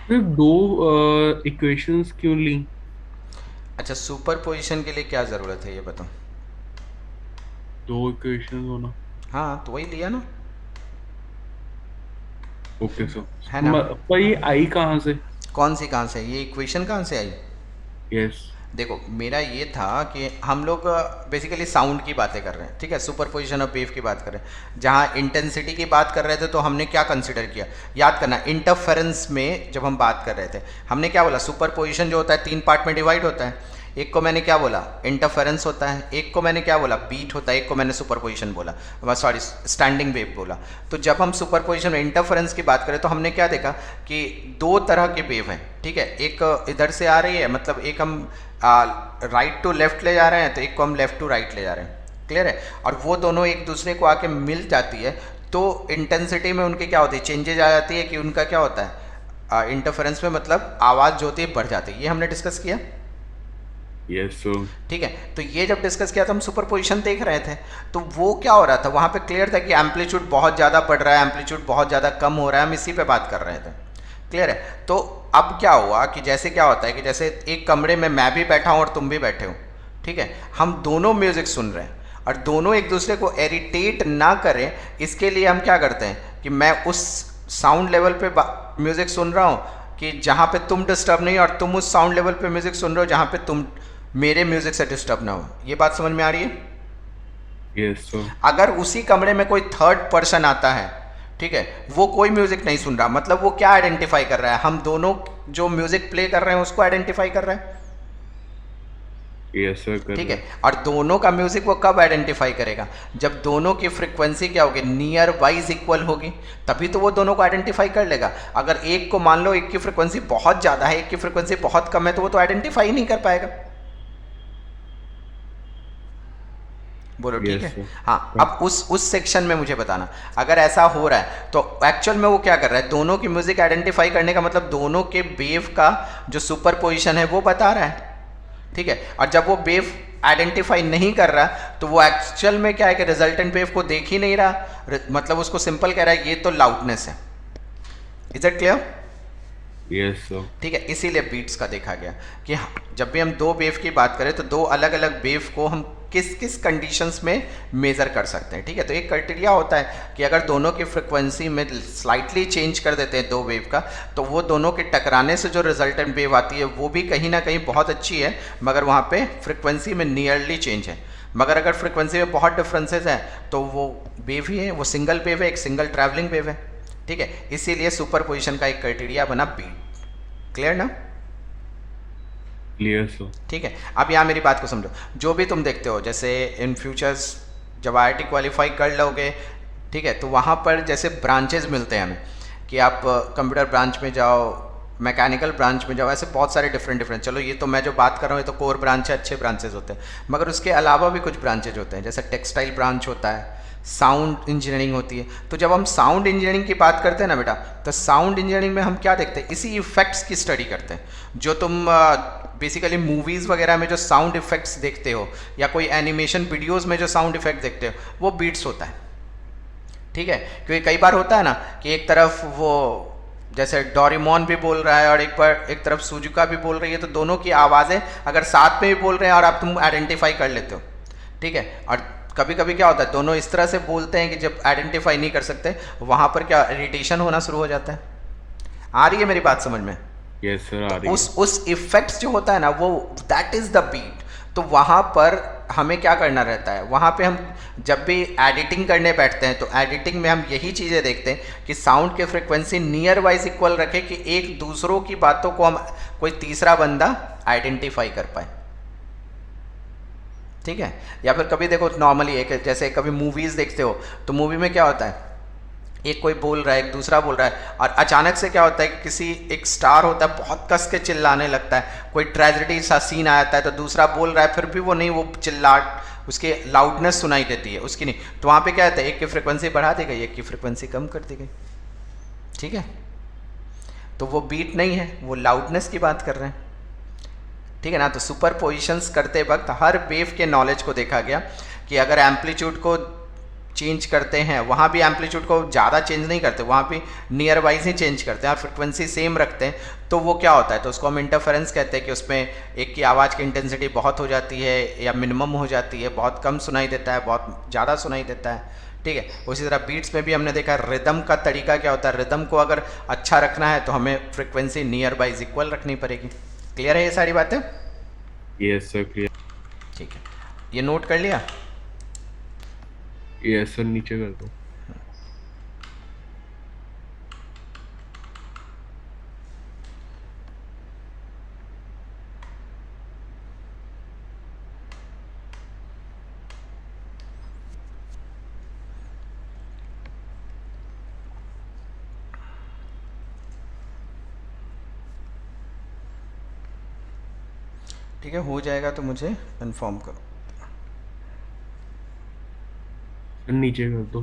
फिर दो इक्वेशंस क्यों ली? अच्छा, सुपर पोजिशन के लिए क्या ज़रूरत है ये बताओ। दो इक्वेशंस होना। हाँ, तो वही लिया ना, ओके सर। है ना? पर ये आई कहाँ से? कौन सी कहाँ से, ये इक्वेशन कहाँ से आई? यस। देखो मेरा ये था कि हम लोग बेसिकली साउंड की बातें कर रहे हैं, ठीक है, सुपर पोजिशन ऑफ वेव की बात कर रहे हैं। जहाँ इंटेंसिटी की बात कर रहे थे तो हमने क्या कंसिडर किया, याद करना, इंटरफेरेंस में जब हम बात कर रहे थे हमने क्या बोला, सुपर पोजिशन जो होता है 3 पार्ट में डिवाइड होता है। एक को मैंने क्या बोला, इंटरफेरेंस होता है, एक को मैंने क्या बोला, बीट होता है, एक को मैंने सुपर पोजिशन बोला, सॉरी स्टैंडिंग वेव बोला। तो जब हम सुपर पोजिशन में इंटरफेरेंस की बात करें तो हमने क्या देखा कि दो तरह के वेव हैं। ठीक है, एक इधर से आ रही है, मतलब एक हम राइट टू लेफ्ट ले जा रहे हैं, तो एक को हम लेफ्ट टू राइट ले जा रहे हैं। क्लियर है? और वो दोनों एक दूसरे को आके मिल जाती है तो इंटेंसिटी में उनकी क्या होती है, चेंजेज आ जाती है, कि उनका क्या होता है, इंटरफेरेंस में मतलब आवाज़ जो होती है बढ़ जाती है। ये हमने डिस्कस किया। Yes sir. ठीक है, तो ये जब डिस्कस किया तो हम सुपरपोजिशन देख रहे थे, तो वो क्या हो रहा था वहाँ पे क्लियर था कि एम्पलीट्यूड बहुत ज़्यादा बढ़ रहा है, एम्पलीट्यूड बहुत ज़्यादा कम हो रहा है, हम इसी पे बात कर रहे थे। क्लियर है? तो अब क्या हुआ कि जैसे क्या होता है कि जैसे एक कमरे में मैं भी बैठा हूँ और तुम भी बैठे हो, ठीक है, हम दोनों म्यूज़िक सुन रहे हैं और दोनों एक दूसरे को इरिटेट ना करें, इसके लिए हम क्या करते हैं कि मैं उस साउंड लेवल पे म्यूज़िक सुन रहा हूँ कि जहाँ पे तुम डिस्टर्ब नहीं, और तुम उस साउंड लेवल पे म्यूज़िक सुन रहे हो जहाँ पे तुम मेरे म्यूज़िक से डिस्टर्ब ना हो। ये बात समझ में आ रही है? Yes sir. अगर उसी कमरे में कोई थर्ड पर्सन आता है, ठीक है, वो कोई म्यूज़िक नहीं सुन रहा, मतलब वो क्या आइडेंटिफाई कर रहा है? हम दोनों जो म्यूज़िक प्ले कर रहे हैं उसको आइडेंटिफाई कर रहा है। यस सर कर ठीक रहा है, है। और दोनों का म्यूजिक वो कब आइडेंटिफाई करेगा? जब दोनों की फ्रीक्वेंसी क्या होगी, नियर वाइज इक्वल होगी, तभी तो वो दोनों को आइडेंटिफाई कर लेगा। अगर एक को मान लो एक की फ्रीक्वेंसी बहुत ज़्यादा है, एक की फ्रीक्वेंसी बहुत कम है, तो वो तो आइडेंटिफाई नहीं कर पाएगा। बोलो ठीक यस है? सर। हाँ, अब उस सेक्शन में मुझे बताना, अगर ऐसा हो रहा है तो एक्चुअल में वो क्या कर रहा है? दोनों की म्यूजिक आइडेंटिफाई करने का मतलब दोनों के वेव का जो सुपर पोजिशन है वो बता रहा है। ठीक है, और जब वो वेव आइडेंटिफाई नहीं कर रहा तो वो एक्चुअल में क्या है कि रिजल्टेंट वेव को देख ही नहीं रहा, मतलब उसको सिंपल कह रहा है ये तो लाउडनेस है। Is it clear? Yes sir. ठीक है, इसीलिए बीट्स का देखा गया कि जब भी हम दो वेव की बात करें तो दो अलग अलग वेव को हम किस किस कंडीशंस में मेज़र कर सकते हैं। ठीक है, तो एक क्राइटेरिया होता है कि अगर दोनों की फ्रिक्वेंसी में स्लाइटली चेंज कर देते हैं दो वेव का, तो वो दोनों के टकराने से जो रिजल्टेंट वेव आती है वो भी कहीं ना कहीं बहुत अच्छी है, मगर वहाँ पे फ्रिक्वेंसी में नियरली चेंज है। मगर अगर फ्रिक्वेंसी में बहुत डिफरेंसेस हैं तो वो वेव ही है, वो सिंगल वेव है, एक सिंगल ट्रैवलिंग वेव है। ठीक है, इसीलिए सुपर पोजिशन का एक क्राइटेरिया बना बीट। क्लियर ना? Clear sir. ठीक है, अब यहाँ मेरी बात को समझो। जो भी तुम देखते हो, जैसे इन फ्यूचर्स जब IIT क्वालिफाई कर लोगे, ठीक है, तो वहाँ पर जैसे ब्रांचेज मिलते हैं हमें कि आप कंप्यूटर ब्रांच में जाओ, मैकेनिकल ब्रांच में जाओ, ऐसे बहुत सारे डिफरेंट। चलो ये तो मैं जो बात कर रहा हूँ ये तो कोर ब्रांच है, अच्छे ब्रांचेज होते हैं, मगर उसके अलावा भी कुछ ब्रांचेज होते हैं, जैसे टेक्सटाइल ब्रांच होता है, साउंड इंजीनियरिंग होती है। तो जब हम साउंड इंजीनियरिंग की बात करते हैं ना बेटा, तो साउंड इंजीनियरिंग में हम क्या देखते हैं? इसी इफेक्ट्स की स्टडी करते हैं। जो तुम बेसिकली मूवीज़ वगैरह में जो साउंड इफेक्ट्स देखते हो, या कोई एनिमेशन वीडियोज़ में जो साउंड इफेक्ट देखते हो, वो बीट्स होता है। ठीक है, क्योंकि कई बार होता है ना कि एक तरफ वो जैसे डोरेमोन भी बोल रहा है और एक तरफ सुजुका भी बोल रही है, तो दोनों की आवाज़ें अगर साथ में भी बोल रहे हैं और आप तुम आइडेंटिफाई कर लेते हो। ठीक है, और कभी कभी क्या होता है दोनों इस तरह से बोलते हैं कि जब आइडेंटिफाई नहीं कर सकते, वहाँ पर क्या इरिटेशन होना शुरू हो जाता है। आ रही है मेरी बात समझ में? यस सर तो आ रही है। उस इफेक्ट्स जो होता है ना, वो दैट इज द बीट। तो वहाँ पर हमें क्या करना रहता है? वहाँ पे हम जब भी एडिटिंग करने बैठते हैं तो एडिटिंग में हम यही चीज़ें देखते हैं कि साउंड के फ्रिक्वेंसी नियर वाइज इक्वल रखे, कि एक दूसरों की बातों को हम कोई तीसरा बंदा आइडेंटिफाई कर पाए। ठीक है, या फिर कभी देखो नॉर्मली एक जैसे कभी मूवीज़ देखते हो तो मूवी में क्या होता है, एक कोई बोल रहा है, एक दूसरा बोल रहा है, और अचानक से क्या होता है कि किसी एक स्टार होता है बहुत कस के चिल्लाने लगता है, कोई ट्रेजेडी सा सीन आ जाता है तो दूसरा बोल रहा है, फिर भी वो नहीं, वो चिल्लाट उसकी लाउडनेस सुनाई देती है, उसकी नहीं, तो वहाँ पे क्या होता है, एक की फ्रिक्वेंसी बढ़ा दी गई, एक की फ्रिक्वेंसी कम कर दी गई। ठीक है, तो वो बीट नहीं है, वो लाउडनेस की बात कर रहे हैं। ठीक है ना? तो सुपर पोजिशंस करते वक्त हर वेव के नॉलेज को देखा गया कि अगर एम्पलीट्यूड को चेंज करते हैं, वहाँ भी एम्पलीट्यूड को ज़्यादा चेंज नहीं करते, वहाँ भी नियर वाइज ही चेंज करते हैं और फ्रिक्वेंसी सेम रखते हैं, तो वो क्या होता है? तो उसको हम इंटरफेरेंस कहते हैं कि उसमें एक की आवाज़ की इंटेंसिटी बहुत हो जाती है या मिनिमम हो जाती है, बहुत कम सुनाई देता है, बहुत ज़्यादा सुनाई देता है। ठीक है, उसी तरह बीट्स में भी हमने देखा रिदम का तरीका क्या होता है। रिदम को अगर अच्छा रखना है तो हमें फ्रिक्वेंसी नियर वाइज इक्वल रखनी पड़ेगी। क्लियर है ये सारी बातें? Yes sir clear. ठीक है, ये नोट कर लिया? यस सर नीचे कर दो। ठीक है, हो जाएगा तो मुझे इन्फॉर्म करो। सर नीचे कर दो।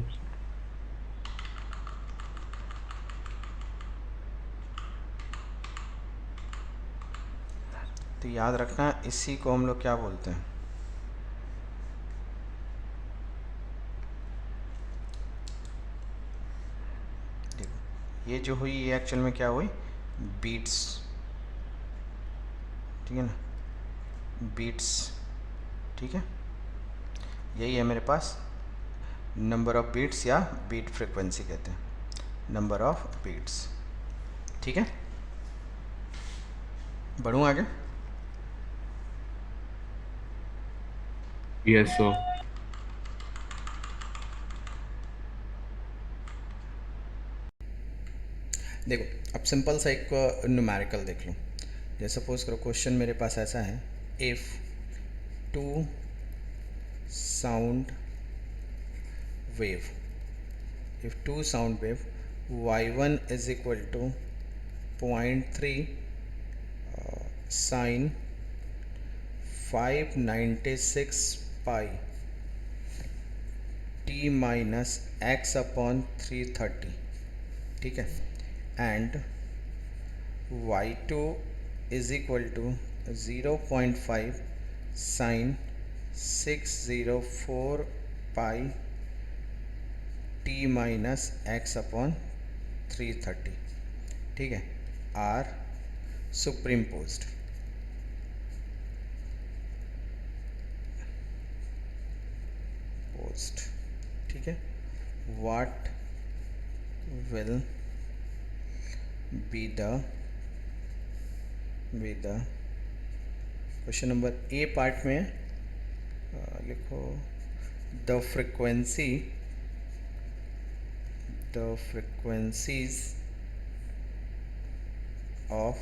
तो याद रखना इसी को हम लोग क्या बोलते हैं, देखो ये जो हुई ये एक्चुअल में क्या हुई, बीट्स, ठीक है ना, बीट्स, ठीक है, यही है मेरे पास नंबर ऑफ बीट्स या बीट फ्रिक्वेंसी कहते हैं, नंबर ऑफ बीट्स, ठीक है। बढ़ूँ आगे। Yes sir. देखो अब सिंपल सा एक न्यूमेरिकल देख लो, जैसे सपोज करो क्वेश्चन मेरे पास ऐसा है, if two sound wave, if two sound wave y1 is equal to 0.3 sine 596 pi t minus x upon 330, ठीक है, and y2 is equal to 0.5 sine 604 pi t minus x upon 330, ठीक है, are supreme post, ठीक है, what will be the question number A part में लिखो the frequencies of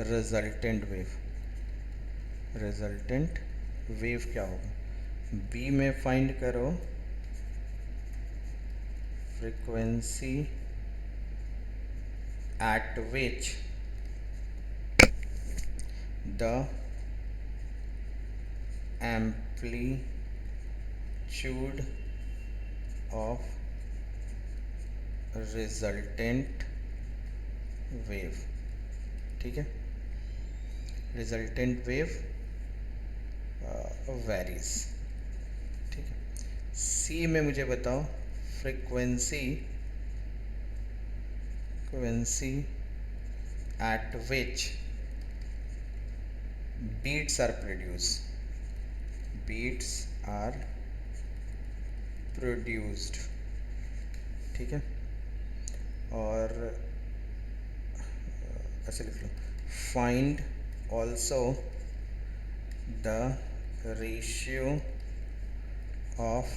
resultant wave क्या होगा, बी में फाइंड करो frequency at which the amplitude of resultant wave, ठीक है, resultant wave varies, ठीक है। सी में मुझे बताओ frequency at which beats are produced, ठीक है, और ऐसे लिख लो, find also the ratio of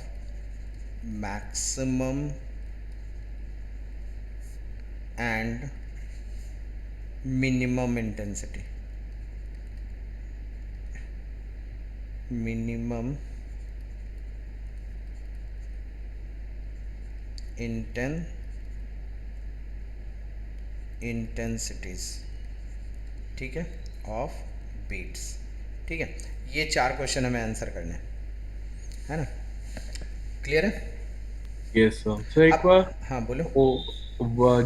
maximum and minimum intensity, intensities, ठीक है, ऑफ बीट्स, ठीक है। ये 4 क्वेश्चन हमें आंसर करने है ना, क्लियर है। Yes sir. सर एक अब बार, हाँ बोलो।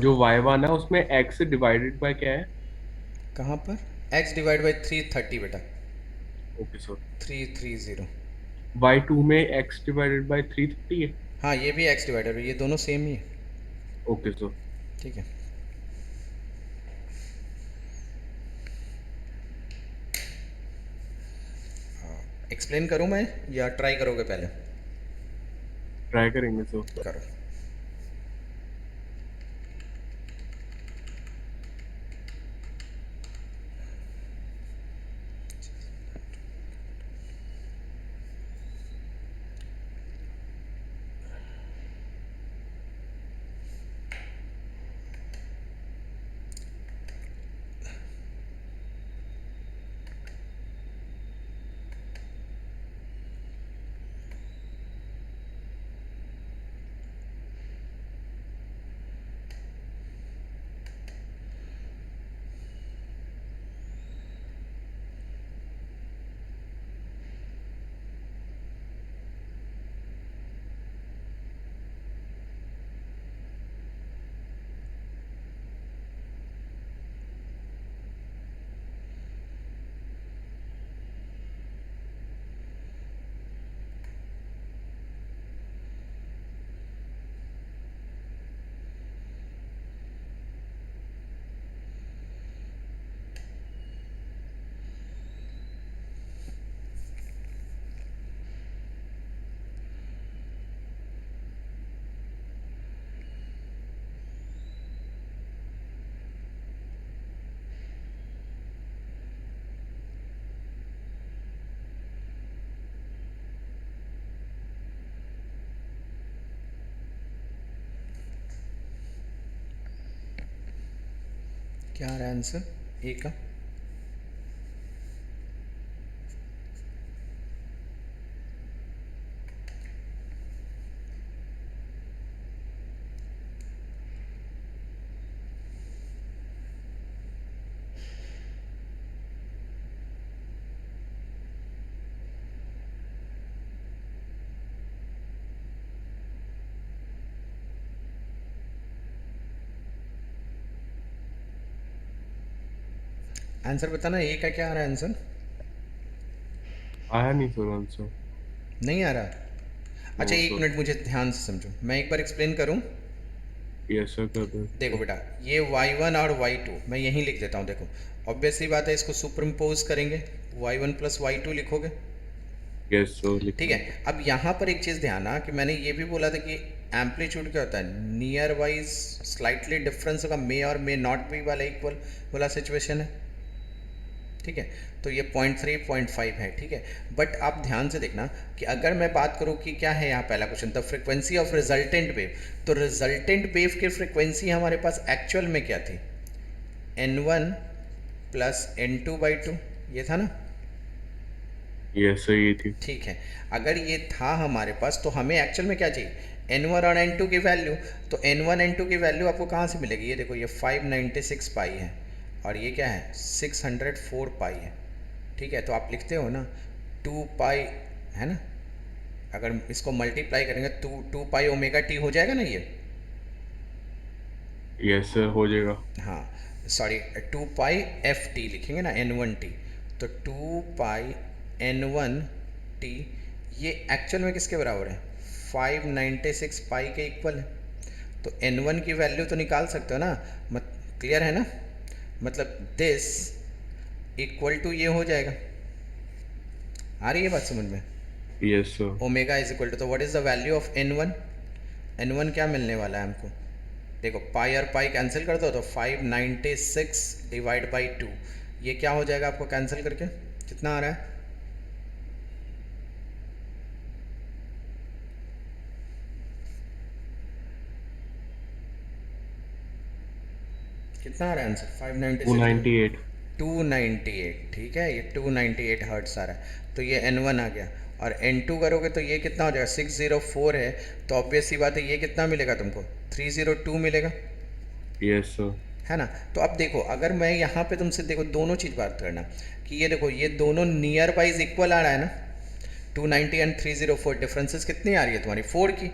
जो y1 है उसमें x डिवाइडेड बाय क्या है? कहाँ पर, x डिवाइड बाई 330 बेटा, ओके सर। 330, y2 में x डिवाइडेड बाय 330 है। हाँ ये भी x डिवाइडेड, ये दोनों सेम ही है, ओके सर। ठीक है। एक्सप्लेन करूँ मैं या ट्राई करोगे पहले, ट्राई करेंगे सर। करो। क्या आ रहा है आंसर ए का? आंसर बताना, ए का क्या आ रहा है आंसर? आया नहीं सर आंसर। नहीं आ रहा? नो अच्छा एक सर। मिनट, मुझे ध्यान से समझो, मैं एक बार एक्सप्लेन करूं। यस सर कर दो। देखो बेटा, ये y1 और y2 मैं यहीं लिख देता हूँ। देखो ऑब्वियसली बात है, इसको सुपरइम्पोज करेंगे, y1 प्लस y2 लिखोगे। यस सर लिख ठीक लो। है, अब यहाँ पर एक चीज़ ध्यान कि मैंने ये भी बोला था कि एम्पलीट्यूड क्या होता है, नियर वाइज स्लाइटली डिफरेंस होगा, मे और मे नॉट बी वाला इक्वल वाला सिचुएशन है। ठीक है, तो ये 0.3 0.5 है। ठीक है, बट आप ध्यान से देखना कि अगर मैं बात करूँ कि क्या है यहाँ पहला question, the frequency of resultant wave, तो रिजल्टेंट वेव की फ्रिक्वेंसी हमारे पास एक्चुअल में क्या थी, n1 प्लस n2/2, ये था ना? यस सर ये थी। ठीक है, अगर ये था हमारे पास तो हमें एक्चुअल में क्या चाहिए, n1 और n2 की वैल्यू। तो n1 n2 की वैल्यू आपको कहाँ से मिलेगी, ये देखो ये 596 पाई है और ये क्या है 604 पाई है। ठीक है, तो आप लिखते हो ना 2 पाई, है ना? अगर इसको मल्टीप्लाई करेंगे तो 2 पाई ओमेगा टी हो जाएगा ना ये। यस सर हो जाएगा। हाँ सॉरी, 2 पाई एफ टी लिखेंगे ना, n1 टी। तो 2 पाई n1 टी ये एक्चुअल में किसके बराबर है, 596 पाई के इक्वल है। तो n1 की वैल्यू तो निकाल सकते हो ना, क्लियर है ना? मतलब दिस इक्वल टू ये हो जाएगा। आ रही है बात समझ में? Yes sir. Omega is equal to, तो what is the value of n1? n1 क्या मिलने वाला है हमको, देखो पाई और पाई कैंसिल कर दो तो 596 डिवाइड बाई 2, ये क्या हो जाएगा आपको कैंसिल करके, कितना आ रहा है? कितना आ रहा है आंसर, 596 298। 298। ठीक है, ये 298 हर्ट्स आ रहा है। तो ये n1 आ गया, और n2 करोगे तो ये कितना हो जाएगा, 604 है। तो ऑब्वियस सी बात है, ये कितना मिलेगा तुमको, 302 मिलेगा, यस सर। है ना? तो अब देखो, अगर मैं यहाँ पे तुमसे देखो दोनों चीज़ बात करना कि ये देखो ये दोनों नियर वाइज इक्वल आ रहा है ना, 290 एंड 304, डिफरेंसेस कितनी आ रही है तुम्हारी, 4 की।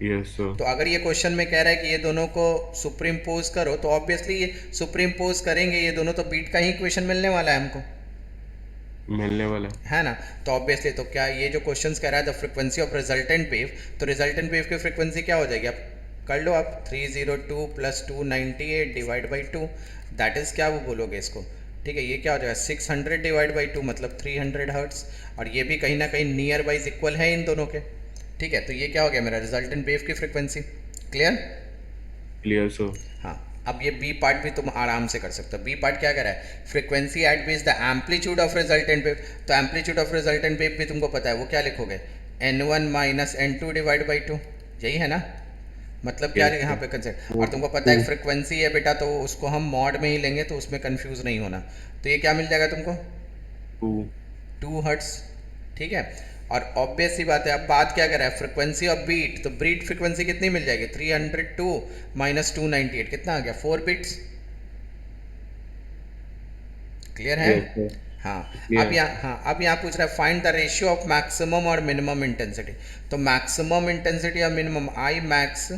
Yes sir. तो अगर ये क्वेश्चन में कह रहा है कि ये दोनों को सुपरिम्पोज करो, तो ऑब्वियसली ये सुपरिम्पोज करेंगे ये दोनों, तो बीट का ही इक्वेशन मिलने वाला है हमको, मिलने वाला है ना? तो ऑब्वियसली तो क्या ये जो क्वेश्चन कह रहा है the frequency of resultant wave, तो रिजल्टेंट वेव की फ्रिक्वेंसी क्या हो जाएगी, आप कर लो आप, 302 plus 298 divide by 2, that is क्या वो बोलोगे इसको। ठीक है, ये क्या हो जाएगा 600 डिवाइड बाई 2 मतलब 300 हर्ट्स, और ये भी कहीं ना कहीं नियर वाइज इक्वल है इन दोनों के। ठीक है, तो ये क्या हो गया मेरा रिजल्टेंट वेव की फ्रिक्वेंसी, क्लियर? Clear sir. हाँ, अब ये बी पार्ट भी तुम आराम से कर सकते हो। बी पार्ट क्या करा है, frequency eight which the amplitude of resultant wave, तो एम्पलीट्यूड ऑफ रिजल्टेंट वेव भी तुमको पता है, वो क्या लिखोगे, n1 minus n2 divide by 2, यही है ना? मतलब क्या यस यहाँ सर। पे कंसेप्ट, और तुमको पता है फ्रीक्वेंसी है बेटा, तो उसको हम मॉड में ही लेंगे, तो उसमें कंफ्यूज नहीं होना। तो ये क्या मिल जाएगा तुमको, 2। 2 हर्ट्स। ठीक है, और ऑब्वियस सी बात है, अब बात क्या कर रहा है, फ्रिक्वेंसी ऑफ बीट, तो बीट फ्रिक्वेंसी कितनी मिल जाएगी, 302 माइनस 298 कितना आ गया, 4 बिट्स। क्लियर है? Yes sir. हाँ, अब क्लियर। यहाँ, हाँ अब यहाँ पूछ रहा है find the ratio of maximum और मिनिमम इंटेंसिटी। तो मैक्सिमम इंटेंसिटी और मिनिमम, आई मैक्स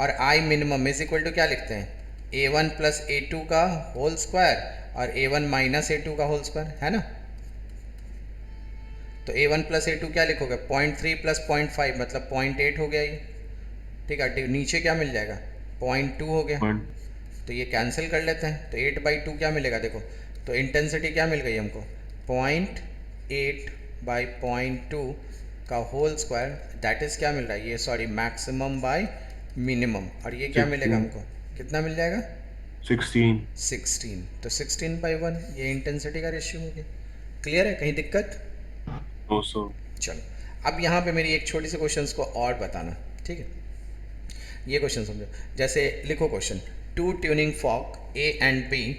और I minimum is equal to क्या लिखते हैं, a1 प्लस a2 का होल स्क्वायर और a1 माइनस a2 का होल स्क्वायर, है ना? तो a1 प्लस a2 क्या लिखोगे, 0.3 प्लस 0.5 मतलब 0.8 हो गया ये। ठीक है, नीचे क्या मिल जाएगा, 0.2 हो गया, वन। तो ये कैंसिल कर लेते हैं, तो 8/2 क्या मिलेगा, देखो तो इंटेंसिटी क्या मिल गई हमको, 0.8/0.2 का होल स्क्वायर, दैट इज़ क्या मिल रहा है, ये सॉरी मैक्सिमम बाय मिनिमम, और ये क्या मिलेगा 16। हमको, कितना मिल जाएगा, 16। 16। तो 16/1 ये इंटेंसिटी का रेशियो हो गया। क्लियर है, कहीं दिक्कत? No sir. चलो, अब यहाँ पे मेरी एक छोटी सी क्वेश्चन को और बताना, ठीक है? ये क्वेश्चन समझो, जैसे लिखो question, two tuning fork A and B,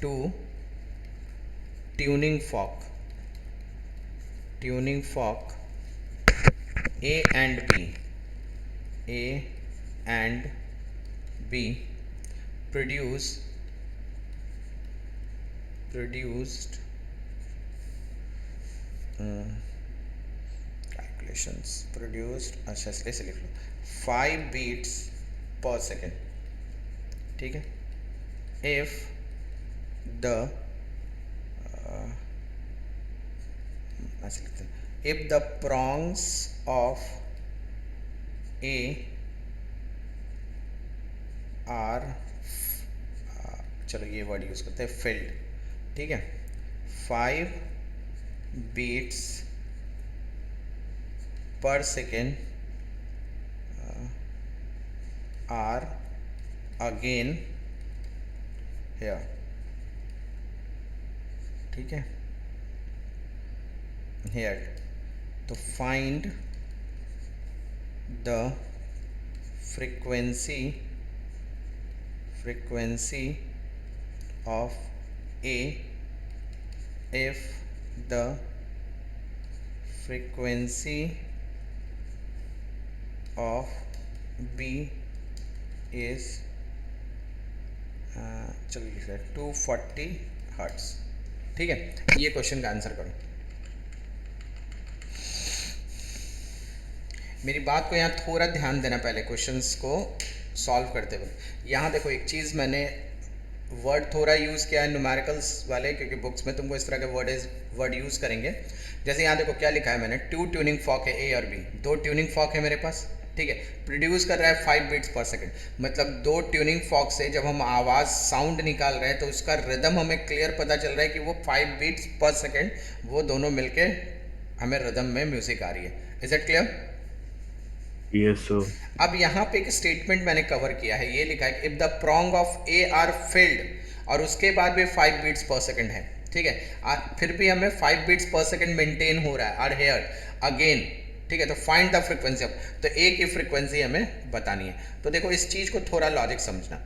two tuning fork A and B produced calculations produced, अच्छा ऐसे लिख लो, 5 beats per second, ठीक है। if the ऐसे लिखते हैं, if the prongs of A are चलो ये वर्ड यूज़ करते हैं, filled, ठीक है। 5 beats per second are again here, ठीक है, here, तो find the frequency of A if the frequency of B is चलिए लिख रहे 240 हर्ट्ज, ठीक है। ये क्वेश्चन का आंसर करो। मेरी बात को यहाँ थोड़ा ध्यान देना पहले क्वेश्चंस को सॉल्व करते हुए। यहाँ देखो एक चीज़ मैंने वर्ड थोड़ा यूज़ किया है न्यूमेरिकल्स वाले, क्योंकि बुक्स में तुमको इस तरह के वर्ड यूज़ करेंगे। जैसे यहाँ देखो क्या लिखा है मैंने, 2 ट्यूनिंग फॉक है ए और बी, 2 ट्यूनिंग फॉक है मेरे पास, ठीक है। प्रोड्यूस कर रहा है 5 बीट्स पर सेकंड, मतलब 2 ट्यूनिंग फॉक से जब हम आवाज़ साउंड निकाल रहे हैं तो उसका रिदम हमें क्लियर पता चल रहा है कि वो 5 बीट्स पर सेकंड, वो दोनों मिलके हमें रिदम में म्यूजिक आ रही है। Is it clear? Yes sir. अब यहाँ पे एक स्टेटमेंट मैंने कवर किया है, ये लिखा है कि if the prong of a are filed, और उसके बाद भी 5 बीट्स पर सेकंड है, ठीक है। फिर भी हमें 5 बीट्स पर सेकंड मेंटेन हो रहा है, आर हेयर अगेन, ठीक है। तो फाइंड द फ्रीक्वेंसी ऑफ, तो ए की फ्रीक्वेंसी हमें बतानी है। तो देखो इस चीज़ को थोड़ा लॉजिक समझना,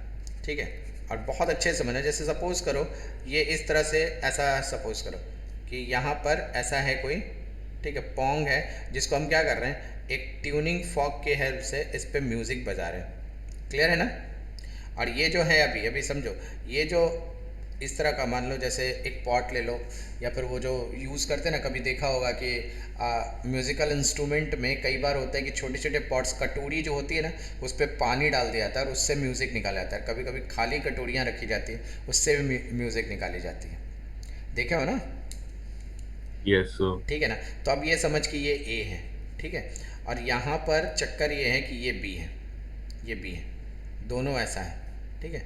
ठीक है, और बहुत अच्छे से समझना। जैसे सपोज करो ये इस तरह से, ऐसा सपोज करो कि यहाँ पर ऐसा है कोई, ठीक है, पोंग है, जिसको हम क्या कर रहे हैं, एक ट्यूनिंग फॉक के हेल्प से इस पे म्यूज़िक बजा रहे हैं। क्लियर है ना? और ये जो है अभी समझो, ये जो इस तरह का, मान लो जैसे एक पॉट ले लो, या फिर वो जो यूज़ करते हैं ना, कभी देखा होगा कि म्यूज़िकल इंस्ट्रूमेंट में कई बार होता है कि छोटे छोटे पॉट्स, कटोरी जो होती है ना, उस पर पानी डाल दिया जाता है और उससे म्यूज़िक निकाला जाता है। कभी कभी खाली कटोरियाँ रखी जाती है, उससे भी म्यूज़िक निकाली जाती है। देखे हो ना? Yes sir. ठीक है ना? तो अब ये समझ कि ये ए है, ठीक है, और यहाँ पर चक्कर ये है कि ये बी है, ये बी है, दोनों ऐसा है, ठीक है।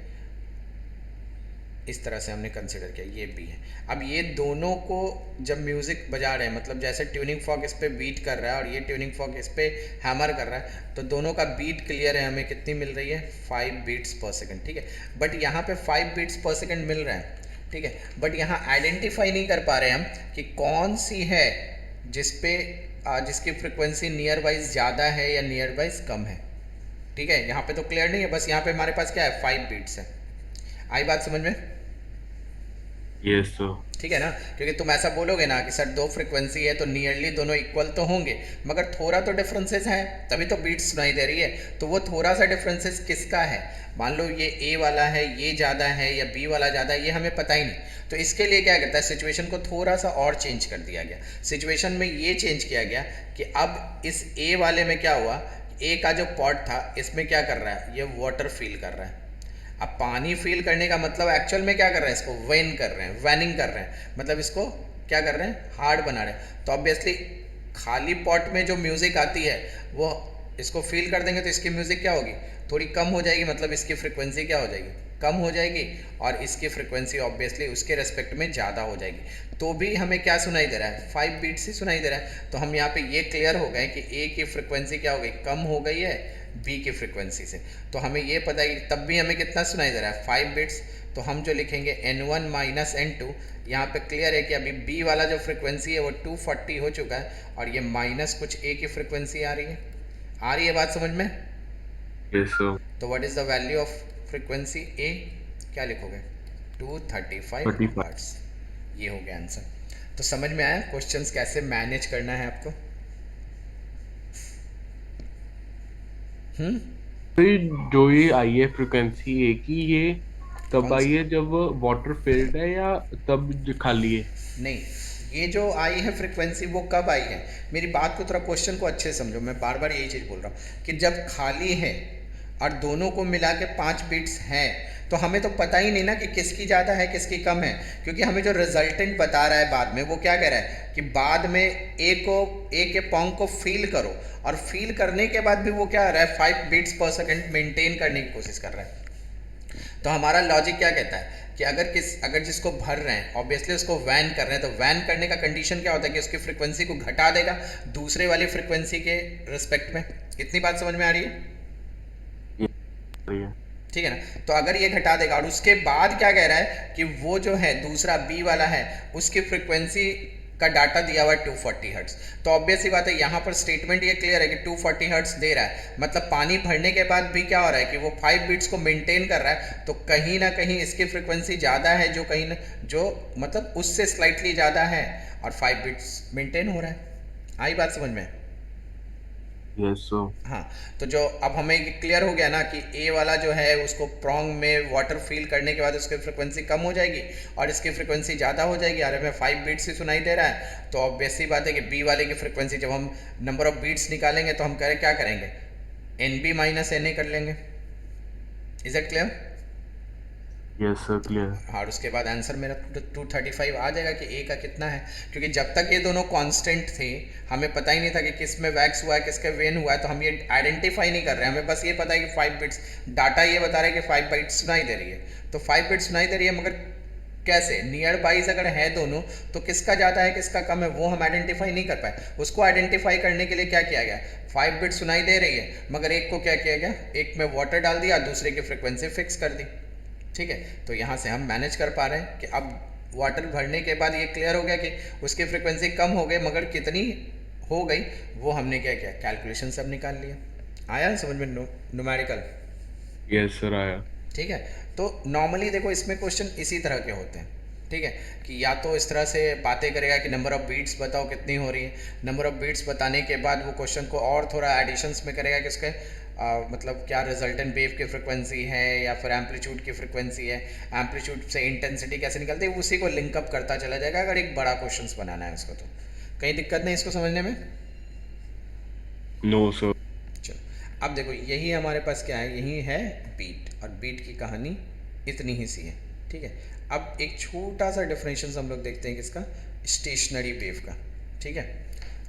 इस तरह से हमने कंसिडर किया, ये बी है। अब ये दोनों को जब म्यूज़िक बजा रहे हैं, मतलब जैसे ट्यूनिंग फॉक इस पे बीट कर रहा है और ये ट्यूनिंग फॉक इस पे हैमर कर रहा है, तो दोनों का बीट क्लियर है, हमें कितनी मिल रही है, 5 बीट्स पर सेकंड, ठीक है। बट यहाँ पे 5 बीट्स पर सेकंड मिल रहा है, ठीक है, बट यहाँ आइडेंटिफाई नहीं कर पा रहे हम कि कौन सी है जिसकी फ्रिक्वेंसी नियर वाइज ज़्यादा है या नियर वाइज कम है, ठीक है। यहाँ पे तो क्लियर नहीं है, बस यहाँ पे हमारे पास क्या है, 5 बीट्स है। आई बात समझ में? Yes sir. ठीक है ना? क्योंकि तुम ऐसा बोलोगे ना कि सर 2 फ्रिक्वेंसी है तो नियरली दोनों इक्वल तो होंगे, मगर थोड़ा तो डिफरेंसेस है, तभी तो बीट्स सुनाई दे रही है। तो वो थोड़ा सा डिफरेंसेस किसका है? मान लो ये ए वाला है, ये ज़्यादा है, या बी वाला ज़्यादा है, ये हमें पता ही नहीं। तो इसके लिए क्या करता है, सिचुएशन को थोड़ा सा और चेंज कर दिया गया। सिचुएशन में ये चेंज किया गया कि अब इस ए वाले में क्या हुआ, ए का जो पॉट था इसमें क्या कर रहा है, ये वाटर फील कर रहा है। अब पानी फील करने का मतलब एक्चुअल में क्या कर रहे हैं, इसको वेन कर रहे हैं, वैनिंग कर रहे हैं, मतलब इसको क्या कर रहे हैं, हार्ड बना रहे हैं। तो ऑब्वियसली खाली पॉट में जो म्यूज़िक आती है वो इसको फील कर देंगे, तो इसकी म्यूज़िक क्या होगी, थोड़ी कम हो जाएगी, मतलब इसकी फ्रिक्वेंसी क्या हो जाएगी, कम हो जाएगी, और इसकी फ्रिक्वेंसी ऑब्वियसली उसके रेस्पेक्ट में ज़्यादा हो जाएगी। तो भी हमें क्या सुनाई दे रहा है, 5 बीट्स ही सुनाई दे रहा है। तो हम यहाँ पे ये क्लियर हो गए कि ए की फ्रिक्वेंसी क्या हो गई, कम हो गई है बी की फ्रिक्वेंसी से। तो हमें ये पता है कि तब भी हमें कितना सुनाई दे रहा है, 5 बिट्स। तो हम जो लिखेंगे N1 माइनस N2, यहाँ पे क्लियर है कि अभी बी वाला जो फ्रिक्वेंसी है वो 240 हो चुका है, और ये माइनस कुछ ए की फ्रिक्वेंसी आ रही है। बात समझ में? Yes sir. तो what is the value of frequency a क्या लिखोगे, 235 35। हर्ट्स। ये हो गया आंसर। तो समझ में आया क्वेश्चंस कैसे मैनेज करना है आपको। फिर जो ये आई है फ्रिक्वेंसी ए की, ये तब कौन आई सी? है जब वाटर फिल्ड है या तब खाली है? नहीं, ये जो आई है फ्रिक्वेंसी वो कब आई है, मेरी बात को थोड़ा क्वेश्चन को अच्छे से समझो, मैं बार बार यही चीज़ बोल रहा हूँ कि जब खाली है और दोनों को मिला के 5 बिट्स हैं तो हमें तो पता ही नहीं ना कि किसकी ज़्यादा है किसकी कम है, क्योंकि हमें जो रिजल्टेंट बता रहा है बाद में वो क्या कह रहा है कि बाद में ए के पोंग को फील करो, और फील करने के बाद भी वो क्या आ रहा है 5 बिट्स पर सेकंड मेंटेन करने की कोशिश कर रहा है। तो हमारा लॉजिक क्या कहता है कि अगर जिसको भर रहे हैं ऑब्वियसली उसको वैन कर रहे हैं, तो वैन करने का कंडीशन क्या होता है कि उसकी फ्रीक्वेंसी को घटा देगा दूसरे वाली फ्रीक्वेंसी के रिस्पेक्ट में। इतनी बात समझ में आ रही है? ये ठीक है ना। तो अगर ये घटा देगा और उसके बाद क्या कह रहा है कि वो जो है दूसरा बी वाला है उसकी फ्रीक्वेंसी का डाटा दिया हुआ है 240 हर्ट्स, तो ऑब्वियस सी बात है यहाँ पर स्टेटमेंट ये क्लियर है कि 240 हर्ट्स दे रहा है, मतलब पानी भरने के बाद भी क्या हो रहा है कि वो 5 बिट्स को मेंटेन कर रहा है, तो कहीं ना कहीं इसकी फ्रीक्वेंसी ज़्यादा है जो कहीं ना जो मतलब उससे स्लाइटली ज़्यादा है और 5 बिट्स मेंटेन हो रहा है। आई बात समझ में? Yes sir. हाँ, तो जो अब हमें क्लियर हो गया ना कि ए वाला जो है उसको प्रॉन्ग में वाटर फील करने के बाद उसकी फ्रिक्वेंसी कम हो जाएगी और इसकी फ्रिक्वेंसी ज़्यादा हो जाएगी, और हमें 5 बीट्स ही सुनाई दे रहा है, तो ऑब्वियस सी बात है कि बी वाले की फ्रिक्वेंसी जब हम नंबर ऑफ बीट्स निकालेंगे तो हम क्या करेंगे, n B minus n A कर लेंगे। Is it clear? Yes sir clear. और उसके बाद आंसर मेरा 235 आ जाएगा कि ए का कितना है, क्योंकि जब तक ये दोनों कांस्टेंट थे हमें पता ही नहीं था कि किस में वैक्स हुआ है किसके वेन हुआ है, तो हम ये आइडेंटिफाई नहीं कर रहे हैं, हमें बस ये पता है कि 5 बिट्स डाटा ये बता रहा है कि 5 बिट्स सुनाई दे रही है, तो 5 बिट्स सुनाई दे रही है, मगर कैसे नियर बाइज अगर है दोनों तो किसका ज़्यादा है किसका कम है वो हम आइडेंटिफाई नहीं कर पाए। उसको आइडेंटिफाई करने के लिए क्या किया गया, 5 बिट सुनाई दे रही है मगर एक को क्या किया गया, एक में वाटर डाल दिया दूसरे की फ्रिक्वेंसी फिक्स कर दी। ठीक है, तो यहाँ से हम मैनेज कर पा रहे हैं कि अब वाटर भरने के बाद ये क्लियर हो गया कि उसकी फ्रिक्वेंसी कम हो गई, मगर कितनी हो गई वो हमने क्या किया, कैलकुलेशन सब निकाल लिया। आया समझ में न्यूमेरिकल? यस सर आया। ठीक है, तो नॉर्मली देखो इसमें क्वेश्चन इसी तरह के होते हैं। ठीक है, कि या तो इस तरह से बातें करेगा कि नंबर ऑफ बीट्स बताओ कितनी हो रही है, नंबर ऑफ बीट्स बताने के बाद वो क्वेश्चन को और थोड़ा एडिशंस में करेगा कि उसके मतलब क्या रिजल्टेंट वेव की फ्रिक्वेंसी है या फिर एम्पलीट्यूड की फ्रिक्वेंसी है, एम्पलीट्यूड से इंटेंसिटी कैसे निकलती है, उसी को लिंकअप करता चला जाएगा अगर एक बड़ा क्वेश्चन बनाना है उसको। तो कहीं दिक्कत नहीं इसको समझने में? No sir. चलो, अब देखो यही हमारे पास क्या है, यही है बीट, और बीट की कहानी इतनी ही सी है। ठीक है, अब एक छोटा सा डिफरेंशियल हम लोग देखते हैं किसका, स्टेशनरी वेव का। ठीक है,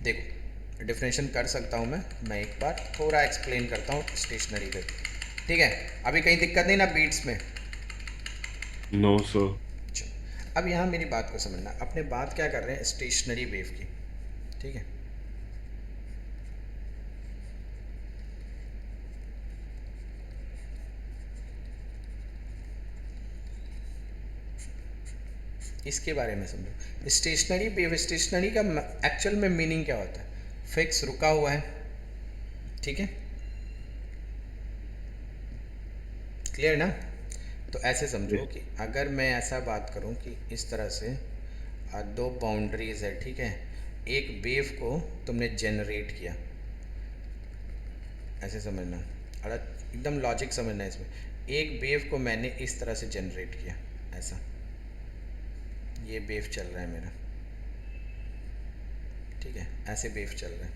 देखो डिफरेंशियल कर सकता हूँ मैं एक बार थोड़ा एक्सप्लेन करता हूँ स्टेशनरी वेव। ठीक है, अभी कहीं दिक्कत नहीं ना बीट्स में? No sir. चलो, अब यहाँ मेरी बात को समझना, अपने बात क्या कर रहे हैं स्टेशनरी वेव की। ठीक है, इसके बारे में समझो। स्टेशनरी वेव, स्टेशनरी का एक्चुअल में मीनिंग क्या होता है, फिक्स रुका हुआ है। ठीक है, क्लियर ना? तो ऐसे समझो कि अगर मैं ऐसा बात करूं कि इस तरह से दो बाउंड्रीज है, ठीक है, एक वेव को तुमने जनरेट किया, ऐसे समझना, और एकदम लॉजिक समझना है इसमें, एक वेव को मैंने इस तरह से जनरेट किया, ऐसा ये वेव चल रहा है मेरा। ठीक है, ऐसे वेव चल रहा है।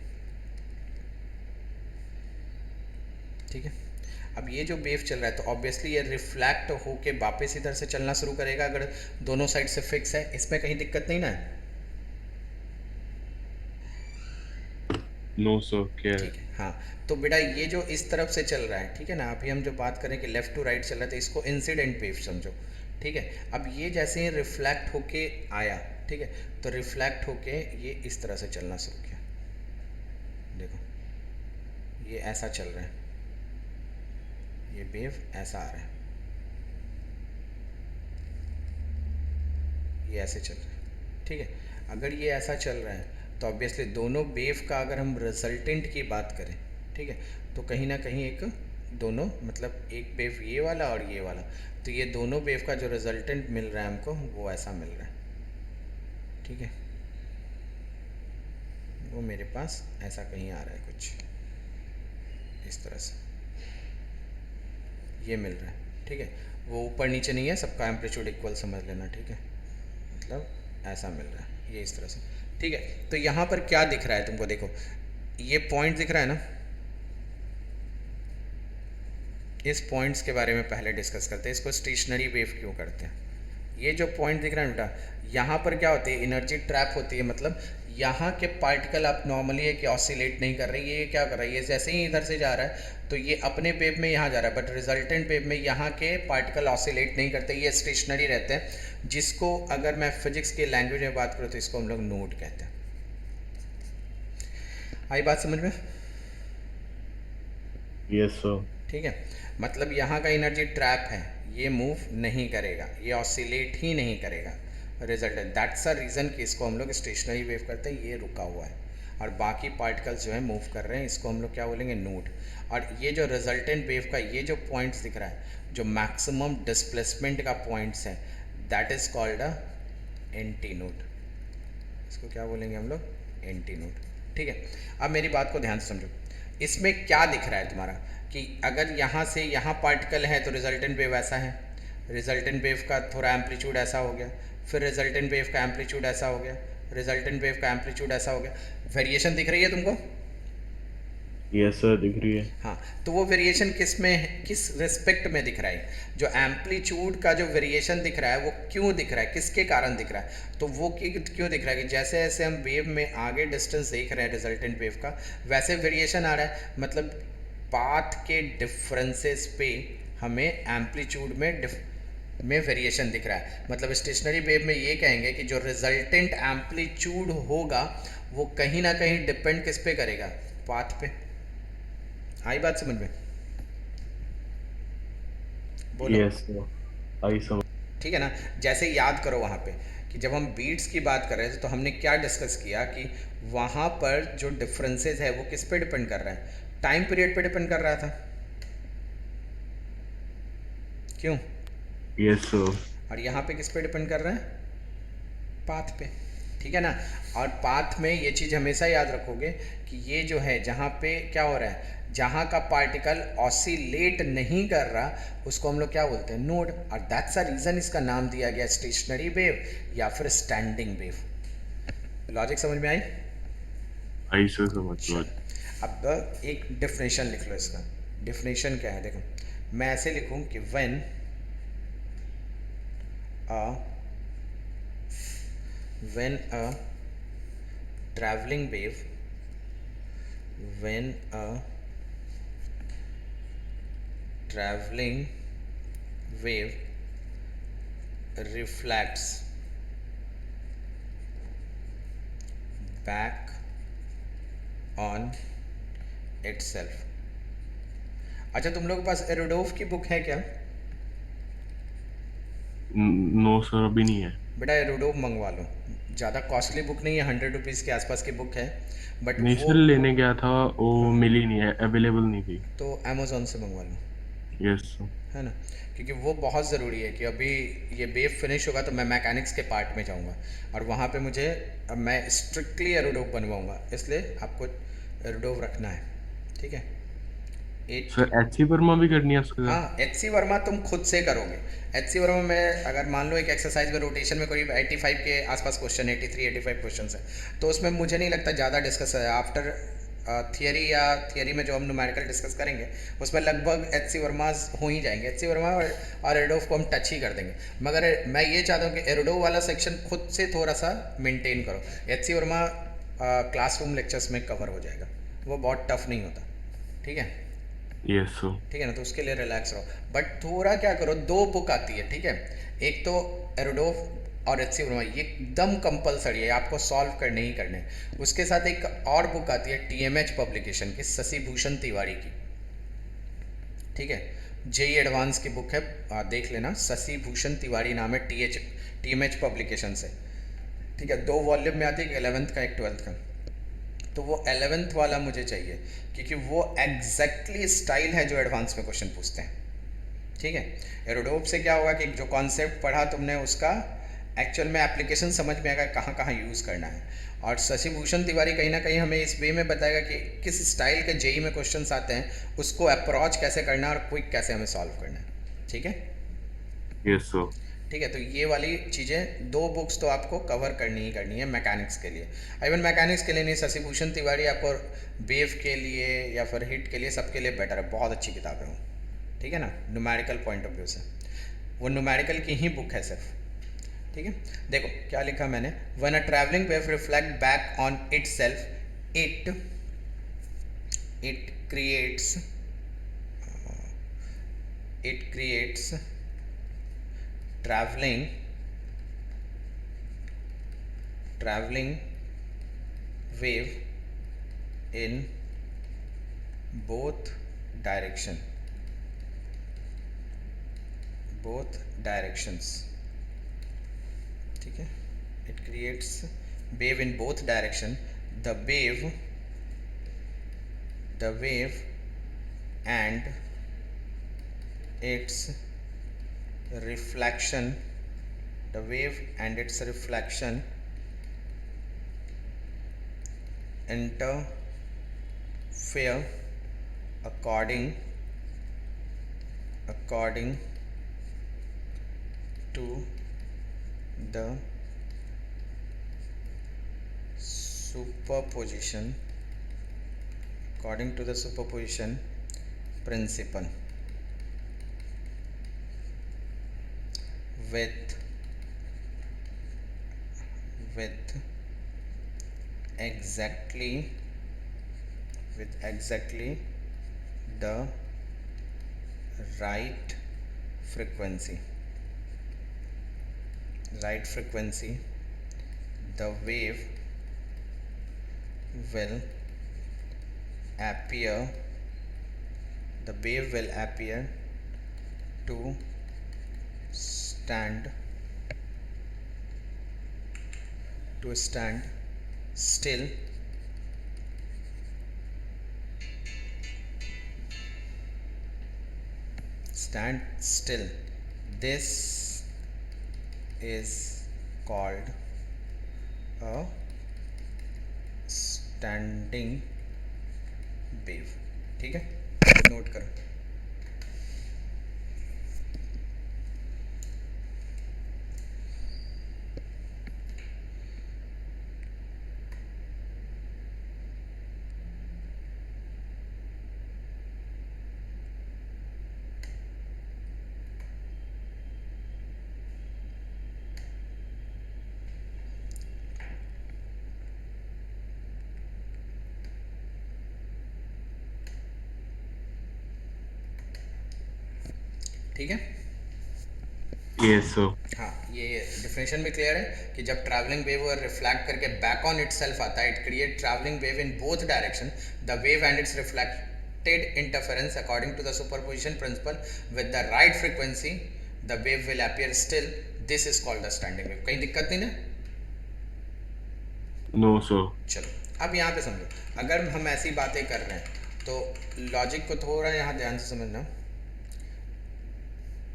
ठीक है, अब ये जो वेव चल रहा है तो ऑब्वियसली ये रिफ्लेक्ट होके वापस इधर से चलना शुरू करेगा अगर दोनों साइड से फिक्स है, इसमें कहीं दिक्कत नहीं ना है? नो सर क्या है? ठीक है, हाँ, तो बेटा ये जो इस तरफ से चल रहा है, ठीक है ना, अभी हम जो बात करें कि लेफ्ट टू राइट चल रहा है तो इसको इंसिडेंट वेव समझो। ठीक है, अब ये जैसे ही रिफ्लेक्ट होके आया, ठीक है, तो रिफ्लेक्ट होके ये इस तरह से चलना शुरू किया, देखो ये ऐसा चल रहा है, ये वेव ऐसा आ रहा है, ये ऐसे चल रहा है। ठीक है, अगर ये ऐसा चल रहा है तो ऑब्वियसली दोनों वेव का अगर हम रिजल्टेंट की बात करें, ठीक है, तो कहीं ना कहीं एक दोनों मतलब एक वेव ये वाला और ये वाला, तो ये दोनों वेव का जो रिजल्टेंट मिल रहा है हमको वो ऐसा मिल रहा है, ठीक है। वो मेरे पास ऐसा कहीं आ रहा है कुछ इस तरह से, ये मिल रहा है, ठीक है। वो ऊपर नीचे नहीं है, सबका एम्पलीट्यूड इक्वल समझ लेना, ठीक है। मतलब ऐसा मिल रहा है ये इस तरह से, ठीक है। तो यहाँ पर क्या दिख रहा है तुमको, देखो ये पॉइंट दिख रहा है ना, इस पॉइंट्स के बारे में पहले डिस्कस करते हैं। इसको स्टेशनरी वेव क्यों करते हैं। ये जो पॉइंट दिख रहा है बेटा, यहाँ पर क्या होती है, एनर्जी ट्रैप होती है। मतलब यहाँ के पार्टिकल आप नॉर्मली है कि ऑसिलेट नहीं कर रही है, ये क्या कर रहा है, ये जैसे ही इधर से जा रहा है तो ये अपने वेव में यहाँ जा रहा है, बट रिजल्टेंट वेव में यहाँ के पार्टिकल ऑसिलेट नहीं करते, ये स्टेशनरी रहते हैं। जिसको अगर मैं फिजिक्स के लैंग्वेज में बात करूँ तो इसको हम लोग नोड कहते हैं। आई बात समझ में? Yes sir. ठीक है, मतलब यहाँ का एनर्जी ट्रैप है, ये मूव नहीं करेगा, ये ऑसिलेट ही नहीं करेगा। रिजल्ट दैट्स अ रीज़न कि इसको हम लोग स्टेशनरी वेव करते हैं, ये रुका हुआ है और बाकी पार्टिकल्स जो है मूव कर रहे हैं, इसको हम लोग क्या बोलेंगे, नोड। और ये जो रिजल्टेंट वेव का ये जो पॉइंट्स दिख रहा है, जो मैक्सिमम डिस्प्लेसमेंट का पॉइंट्स है, that is called a anti node. इसको क्या बोलेंगे हम लोग, एंटी नोड, ठीक है। अब मेरी बात को ध्यान से समझो, इसमें क्या दिख रहा है तुम्हारा कि अगर यहाँ से यहाँ पार्टिकल है तो रिजल्टेंट वेव ऐसा है, रिजल्टेंट वेव का थोड़ा एम्पलीट्यूड ऐसा हो गया, फिर रिजल्टेंट वेव का एम्पलीट्यूड ऐसा हो गया, रिजल्टेंट वेव का एम्पलीट्यूड ऐसा हो गया। वेरिएशन दिख रही है तुमको? यस सर दिख रही है। हाँ, तो वो वेरिएशन किस में है, किस रिस्पेक्ट में दिख रहा है? जो एम्पलीट्यूड का जो वेरिएशन दिख रहा है वो क्यों दिख रहा है, किसके कारण दिख रहा है? तो वो क्यों दिख रहा है कि जैसे जैसे हम वेव में आगे डिस्टेंस देख रहे हैं रिजल्टेंट वेव का, वैसे वेरिएशन आ रहा है। मतलब पाथ के डिफरेंसेस पे हमें एम्पलीट्यूड में वेरिएशन दिख रहा है। मतलब स्टेशनरी वेव में ये कहेंगे कि जो रिजल्टेंट एम्पलीट्यूड होगा वो कहीं ना कहीं डिपेंड किस पे करेगा, पाथ पे। आई बात समझ में? बोलो। यस सर आई समझ। ठीक है ना, जैसे याद करो वहाँ पे कि जब हम बीट्स की बात कर रहे थे तो हमने क्या डिस्कस किया कि वहाँ पर जो डिफरेंसेस है वो किस पे डिपेंड कर रहा है, टाइम पीरियड पे डिपेंड कर रहा था, क्यों? Yes sir. और यहाँ पे किस पे डिपेंड कर रहा है, पाथ पे, ठीक है ना। और पाथ में ये चीज़ हमेशा याद रखोगे कि ये जो है जहाँ पे क्या हो रहा है, जहाँ का पार्टिकल ऑसिलेट नहीं कर रहा उसको हम लोग क्या बोलते हैं, नोड। और दैट्स अ रीज़न इसका नाम दिया गया स्टेशनरी वेव या फिर स्टैंडिंग वेव। लॉजिक समझ में आई? आई सर समझ समझ। अब एक डेफिनेशन लिख लो इसका। डेफिनेशन क्या है, देखो मैं ऐसे लिखूँ कि when a traveling wave when a traveling wave reflects back on itself। अच्छा, तुम लोग के पास एरोडोव की बुक है क्या? नो सर अभी नहीं है। बेटा एरोडोव मंगवा लो, ज़्यादा कॉस्टली बुक नहीं है, 100 रुपीज़ के आसपास की बुक है, बट नहीं वो सर लेने गया था वो मिली नहीं है, अवेलेबल नहीं थी। तो अमेज़ोन से मंगवा लो, यस सर। है ना। क्योंकि वो बहुत ज़रूरी है कि अभी ये वेव फिनिश होगा तो मैं मैकेनिक्स के पार्ट में जाऊंगा और वहाँ पे मुझे अब मैं स्ट्रिक्टली एरोडोव बनवाऊंगा, इसलिए आपको एरोडोव रखना है, ठीक है। एक, सर एच सी वर्मा भी करनी है उसके साथ? हाँ एच सी वर्मा तुम खुद से करोगे। एच सी वर्मा में अगर मान लो एक एक्सरसाइज में रोटेशन में करीब 85 के आसपास क्वेश्चन, 83-85 क्वेश्चन है, तो उसमें मुझे नहीं लगता ज़्यादा डिस्कस है। आफ्टर थियरी या थियरी में जो हम न्यूमेरिकल डिस्कस करेंगे उसमें लगभग एच सी वर्माज हो ही जाएंगे। एच सी वर्मा और एरोडोव को हम टच ही कर देंगे, मगर मैं ये चाहता हूँ कि एरोडोव वाला सेक्शन खुद से थोड़ा सा मेंटेन करो। H C Verma classroom lectures में कवर हो जाएगा, वो बहुत टफ नहीं होता, ठीक है। Yes sir. ठीक है ना, तो उसके लिए रिलैक्स रहो। बट थोड़ा क्या करो, 2 बुक आती है, ठीक है। एक तो एरोडोव और एच सी वर्मा, ये एकदम कंपलसरी है, आपको सॉल्व करने ही करने। उसके साथ एक और बुक आती है TMH पब्लिकेशन की, शशि भूषण तिवारी की, ठीक है। जेई एडवांस की बुक है, देख लेना, शशि भूषण तिवारी नाम है, TMH पब्लिकेशन से, ठीक है। 2 वॉल्यूम में आती है, एक 11th का एक 12th का। तो वो 11th वाला मुझे चाहिए, क्योंकि वो एग्जैक्टली स्टाइल है जो एडवांस में क्वेश्चन पूछते हैं। ठीक है, एरोडोप से क्या होगा कि जो कॉन्सेप्ट पढ़ा तुमने उसका एक्चुअल में एप्लीकेशन समझ में आएगा कहाँ कहाँ यूज़ करना है। और शशि भूषण तिवारी कहीं ना कहीं हमें इस वे में बताएगा कि किस स्टाइल के जेई में क्वेश्चंस आते हैं, उसको अप्रोच कैसे करना है और क्विक कैसे हमें सॉल्व करना है। ठीक है, यस सर। ठीक है। तो ये वाली चीज़ें 2 बुक्स तो आपको कवर करनी ही करनी है मैकेनिक्स के लिए। इवन मैकेनिक्स के लिए नहीं, शशि भूषण तिवारी आपको वेव के लिए या फिर हिट के लिए सबके लिए बेटर है, बहुत अच्छी किताब है वो। ठीक है ना, न्यूमेरिकल पॉइंट ऑफ व्यू से वो न्यूमेरिकल की ही बुक है सिर्फ। ठीक है, देखो क्या लिखा मैंने, when a travelling wave reflect back on it self it creates traveling wave in both directions। ठीक है, it creates wave in both direction, the wave and its reflection interfere according to the superposition principle with exactly the right frequency, the wave will appear to stand still this is called a standing wave। ठीक है, note करो। ठीक है, yes sir. हाँ, ये definition भी clear है कि जब ट्रैवलिंग वेव और रिफ्लेक्ट करके बैक ऑन इटसेल्फ आता है, it create travelling wave in both direction, the wave and its reflected interference according to the superposition principle with the right frequency, the wave will appear still, this is called the standing wave. कहीं दिक्कत नहीं ना? No sir. चलो अब यहाँ पे समझो, अगर हम ऐसी बातें कर रहे हैं तो लॉजिक को थोड़ा यहाँ ध्यान से समझना।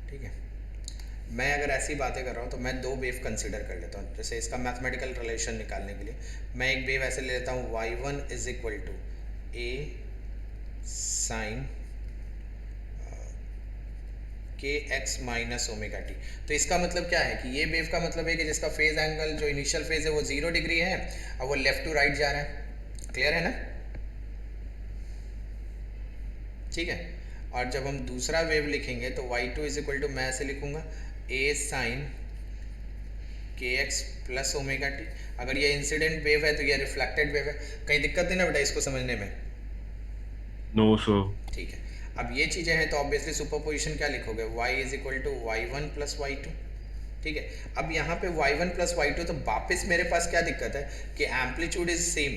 ठीक है, मैं अगर ऐसी बातें कर रहा हूँ तो मैं 2 वेव कंसिडर कर लेता हूँ। जैसे इसका मैथमेटिकल रिलेशन निकालने के लिए मैं एक वेव ऐसे ले लेता हूँ, y1 is equal to a sine kx minus omega t. तो इसका मतलब क्या है कि ये वेव का मतलब है कि जिसका फेज एंगल जो इनिशियल फेज है वो 0 डिग्री है और वो लेफ्ट टू राइट जा रहा है। क्लियर है ना? ठीक है, और जब हम दूसरा वेव लिखेंगे तो y2 इज इक्वल टू, मैं ऐसे लिखूंगा a sine kx plus omega t. अगर ये इंसिडेंट वेव है तो ये रिफ्लेक्टेड वेव है। कहीं दिक्कत नहीं ना बेटा इसको समझने में? No sir. ठीक है, अब ये चीज़ें हैं तो ऑब्वियसली सुपरपोजिशन क्या लिखोगे, y is equal to y1 plus y2। ठीक है, अब यहाँ पे y1 प्लस y2, तो वापस मेरे पास क्या दिक्कत है कि एम्पलीट्यूड इज सेम।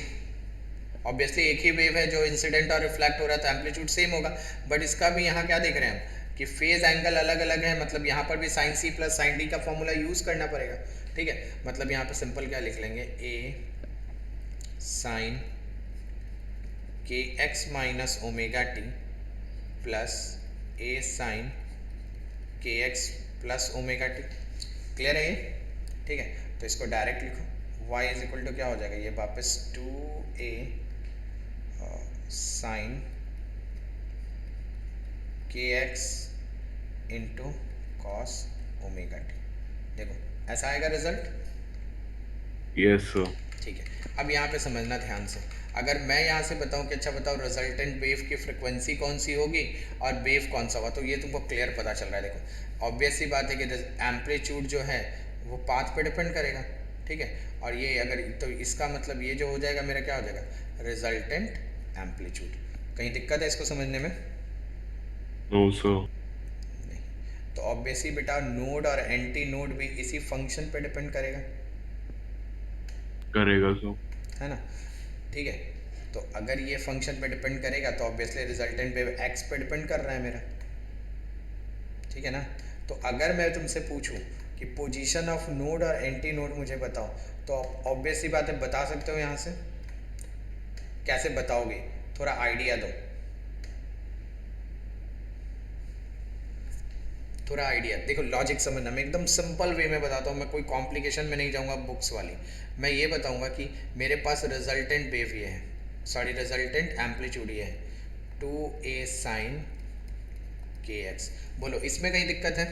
ऑब्वियसली एक ही वेव है जो इंसिडेंट और रिफ्लेक्ट हो रहा है तो एम्पलीट्यूड सेम होगा, बट इसका भी यहाँ क्या देख रहे हैं हम कि फेज एंगल अलग अलग है। मतलब यहाँ पर भी sine C plus sine D का फॉर्मूला यूज़ करना पड़ेगा। ठीक है, मतलब यहाँ पर सिंपल क्या लिख लेंगे, a साइन के x minus omega t plus a sine के x plus omega t. Clear है ये? ठीक है, तो इसको डायरेक्ट लिखो, y इज इक्वल टू क्या हो जाएगा, ये वापस 2a साइन के x into cos omega T. देखो ऐसा आएगा रिजल्ट। Yes sir. ठीक है, अब यहाँ पे समझना ध्यान से, अगर मैं यहाँ से बताऊँ कि अच्छा बताओ रिजल्टेंट वेव की फ्रिक्वेंसी कौन सी होगी और वेव कौन सा होगा, तो ये तुमको क्लियर पता चल रहा है। देखो ऑब्वियस सी बात है कि एम्पलीट्यूड जो है वो पाथ पे डिपेंड करेगा, ठीक है, और ये अगर तो इसका मतलब ये जो हो जाएगा मेरा क्या हो जाएगा, रिजल्टेंट एम्पलीट्यूड। कहीं दिक्कत है इसको समझने में? No sir. नहीं। तो ऑब्वियसली बेटा नोड और एंटी नोड भी इसी फंक्शन पे डिपेंड करेगा, करेगा सर। है ना? ठीक है, तो अगर ये फंक्शन पे डिपेंड करेगा तो ऑब्वियसली रिजल्टेंट वेव एक्स पे डिपेंड कर रहा है मेरा, ठीक है ना? तो अगर मैं तुमसे पूछूं कि पोजीशन ऑफ नोड और एंटी नोड मुझे बताओ, तो ऑब्वियसली बात है बता सकते हो यहाँ से। कैसे बताओगे, थोड़ा आइडिया दो, थोड़ा आइडिया। देखो लॉजिक समझना, मैं एकदम सिंपल वे में बताता हूँ, मैं कोई कॉम्प्लिकेशन में नहीं जाऊँगा बुक्स वाली। मैं ये बताऊँगा कि मेरे पास रिजल्टेंट वेव ये है, सॉरी रिजल्टेंट एम्पलीट्यूड ये है 2a साइन के एक्स। बोलो इसमें कहीं दिक्कत है?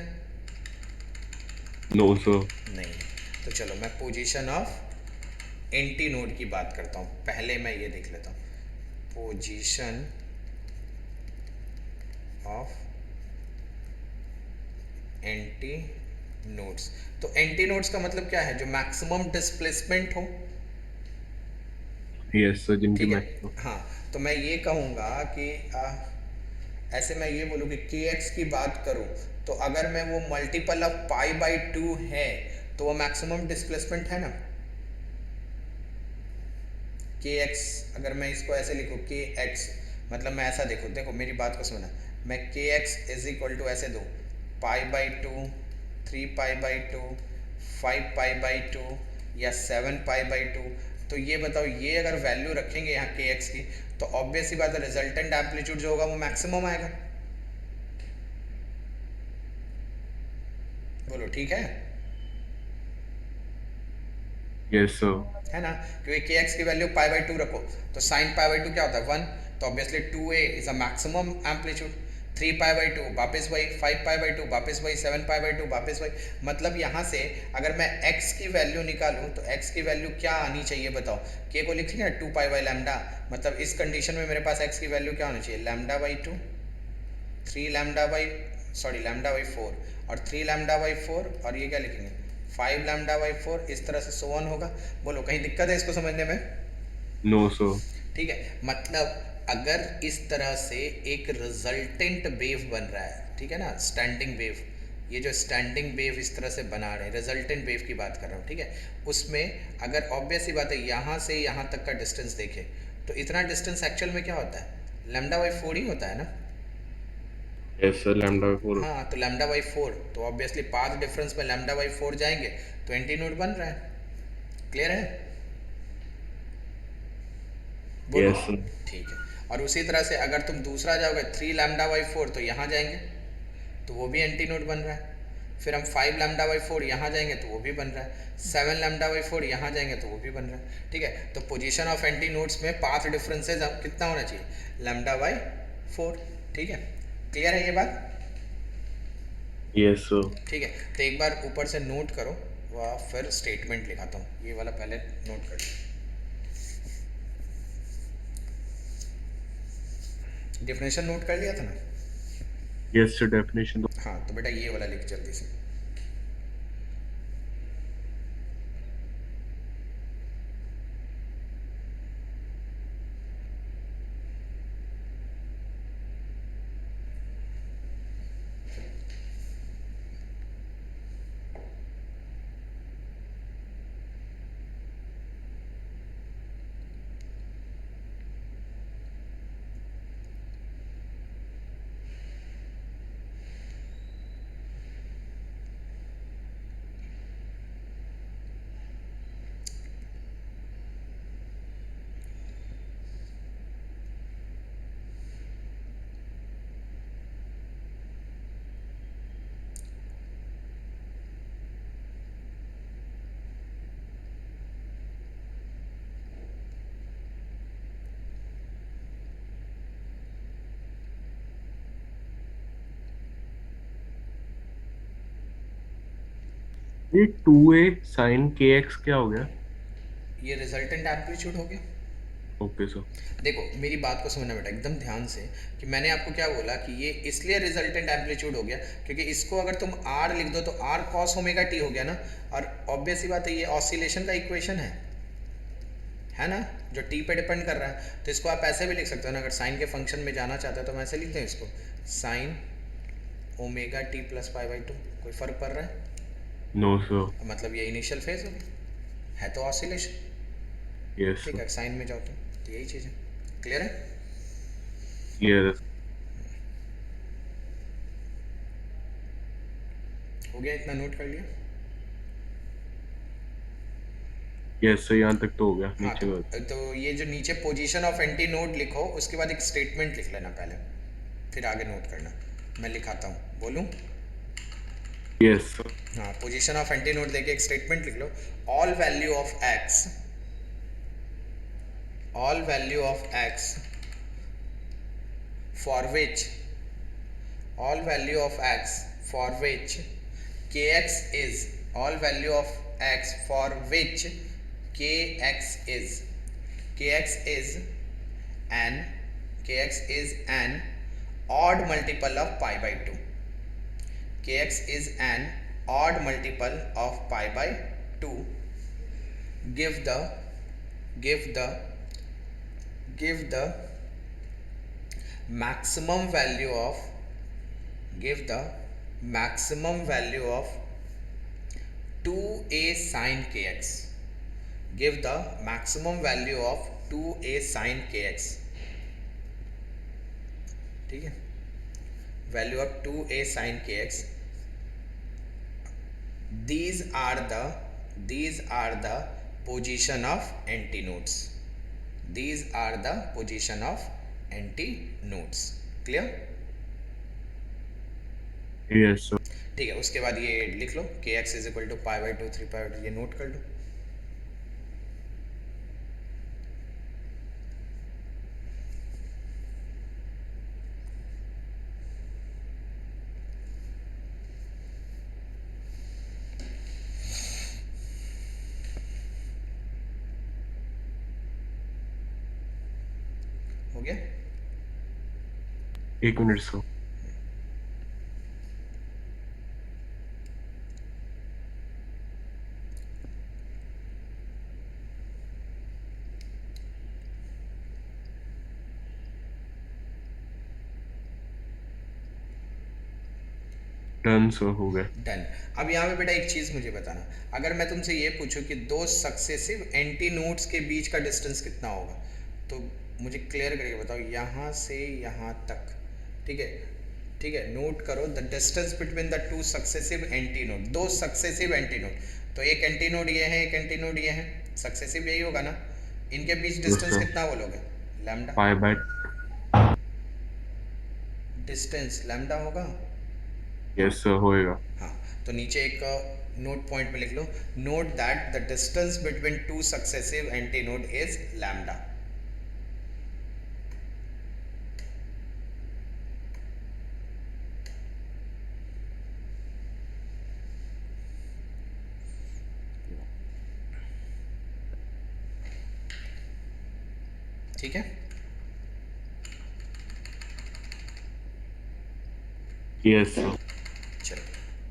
No sir. नहीं। तो चलो मैं पोजीशन ऑफ एंटी नोड की बात करता हूँ, पहले मैं ये देख लेता हूँ, पोजीशन ऑफ एंटी नोड्स। तो एंटी नोड्स का मतलब क्या है, जो मैक्सिमम डिस्प्लेसमेंट हो, यस सर, जिनकी ठीक है। मैक्सिमम। हाँ, तो मैं ये कहूँगा कि ऐसे मैं ये बोलूँ कि के एक्स की बात करूँ, तो अगर मैं वो मल्टीपल ऑफ पाई बाई 2 है तो वो मैक्सिमम डिस्प्लेसमेंट है ना। के एक्स अगर मैं इसको ऐसे लिखूँ, के एक्स मतलब मैं ऐसा देखो, देखो मेरी बात को समझना, मैं के एक्स इज इक्वल टू ऐसे दूँ, pi by 2, 3 pi by 2, 5 pi by 2 या 7 पाई बाई 2। तो ये बताओ, ये अगर वैल्यू रखेंगे यहाँ के एक्स की, तो ऑब्वियस ही बात है रिजल्टेंट एम्पलीट्यूड जो होगा वो मैक्सिमम आएगा। बोलो ठीक है? Yes sir. है ना, क्योंकि के एक्स की वैल्यू पाई बाई 2 रखो, तो साइन पाई बाई 2 क्या होता है 1, तो obviously 2a is a maximum amplitude. 3 pi by 2 वापस वही, 5 पाई बाई 2 वापस वही, 7 पाई बाई 2 वापस वही। मतलब यहाँ से अगर मैं x की वैल्यू निकालूँ तो x की वैल्यू क्या आनी चाहिए बताओ, k को लिख लिया 2 पाई बाई लैम्डा, मतलब इस कंडीशन में मेरे पास x की वैल्यू क्या होनी चाहिए, lambda by 2, 3 lambda by, sorry lambda by 4 और 3 लैम्डा बाई 4 और ये क्या लिखेंगे 5 लैम्डा बाई 4, इस तरह से सो ऑन होगा। बोलो कहीं दिक्कत है इसको समझने में? No sir. ठीक है, मतलब अगर इस तरह से एक रिजल्टेंट वेव बन रहा है, ठीक है ना, स्टैंडिंग वेव, ये जो स्टैंडिंग वेव इस तरह से बना रहे हैं, रिजल्टेंट वेव की बात कर रहा हूँ, ठीक है, उसमें अगर ऑब्वियस ही बात है यहाँ से यहाँ तक का डिस्टेंस देखें, तो इतना डिस्टेंस एक्चुअल में क्या होता है, लैम्डा बाई 4 ही होता है ना। Yes sir, lambda 4। हाँ, तो लैम्डा बाई 4, तो ऑब्वियसली पाथ डिफरेंस में लैम्डा बाई 4 जाएंगे तो एंटी नोड बन रहा है। क्लियर है? बोलो यस सर। ठीक है। और उसी तरह से अगर तुम दूसरा जाओगे 3 लैम्डा बाई 4, तो यहाँ जाएंगे तो वो भी एंटी नोड बन रहा है। फिर हम 5 लैम्डा बाई 4 यहाँ जाएंगे तो वो भी बन रहा है, 7 लैम्डा बाई 4 यहाँ जाएंगे तो वो भी बन रहा है। ठीक है, तो पोजीशन ऑफ एंटी नोड्स में पाथ डिफरेंसेज कितना होना चाहिए, लैम्डा बाई 4। ठीक है, क्लियर है ये बात? Yes sir. ठीक है, तो एक बार ऊपर से नोट करो, वह फिर स्टेटमेंट लिखाता हूँ, ये वाला पहले नोट कर लो। डेफिनेशन नोट कर लिया था ना? यस सर, डेफिनेशन तो। हाँ, तो बेटा ये वाला लिख जल्दी से। ये 2a sin kx क्या हो गया? ये रिजल्टेंट एम्पलीट्यूड हो गया। Okay sir. देखो मेरी बात को समझना बेटा एकदम ध्यान से, कि मैंने आपको क्या बोला कि ये इसलिए रिजल्टेंट एम्पलीट्यूड हो गया क्योंकि इसको अगर तुम आर लिख दो तो आर कॉस ओमेगा टी हो गया ना। और ऑब्वियस सी बात है, ये ऑसिलेशन का इक्वेशन है ना, जो टी पे डिपेंड कर रहा है। तो इसको आप ऐसे भी लिख सकते हो ना, अगर साइन के फंक्शन में जाना चाहते हो तो हम ऐसे लिखते हैं इसको, sine omega t plus pi by two. कोई फ़र्क पड़ रहा है? No sir. मतलब ये इनिशियल फेज हो गया, है तो ऑसिलेशन। यस ठीक सर। है, साइन में जाओ तो यही चीज़ है। क्लियर है? क्लियर है। हो गया, इतना नोट कर लिया? यस सर, यहाँ तक तो हो गया, हाँ, नीचे का। तो ये जो नीचे पोजीशन ऑफ एंटी नोड लिखो, उसके बाद एक स्टेटमेंट लिख लेना पहले, फिर आगे नोट करना। मैं लिखाता हूँ, बोलूँ? Yes sir. हाँ, पोजीशन ऑफ एंटी नोड देके एक स्टेटमेंट लिख लो। All value of x, all value of x for which, all value of x for which kx is, all value of x for which kx is an, kx is an odd multiple of pi by 2, kx is an odd multiple of pi by 2, give the give the give the maximum value of, give the maximum value of 2a sin kx, give the maximum value of 2a sin kx। ठीक है, value of 2a sin kx। these are the position of antinodes, these are the position of antinodes। Clear? Yes sir. ठीक है, उसके बाद ये लिख लो k x is equal to pi by two, 3 pi by two, ये note कर लो। हो गया? एक मिनट सर। डन सर, हो गया। डन। अब यहाँ पे बेटा एक चीज़ मुझे बताना, अगर मैं तुमसे ये पूछूं कि दो सक्सेसिव एंटी नोड्स के बीच का डिस्टेंस कितना होगा, तो मुझे क्लियर करके बताओ यहाँ से यहाँ तक। ठीक है, ठीक है, नोट करो the distance between the two successive anti node, दो सक्सेसिव एंटी नोड। तो एक एंटी नोड ये है, एक एंटी नोड ये है, सक्सेसिव यही होगा ना। इनके बीच यस डिस्टेंस सर। कितना बोलोगे? Lambda. Pi by. Distance lambda होगा। यस सर, होएगा। हाँ, तो नीचे एक नोट पॉइंट में लिख लो, note that the distance between two successive antinode is lambda. ठीक है, यस सर। चलो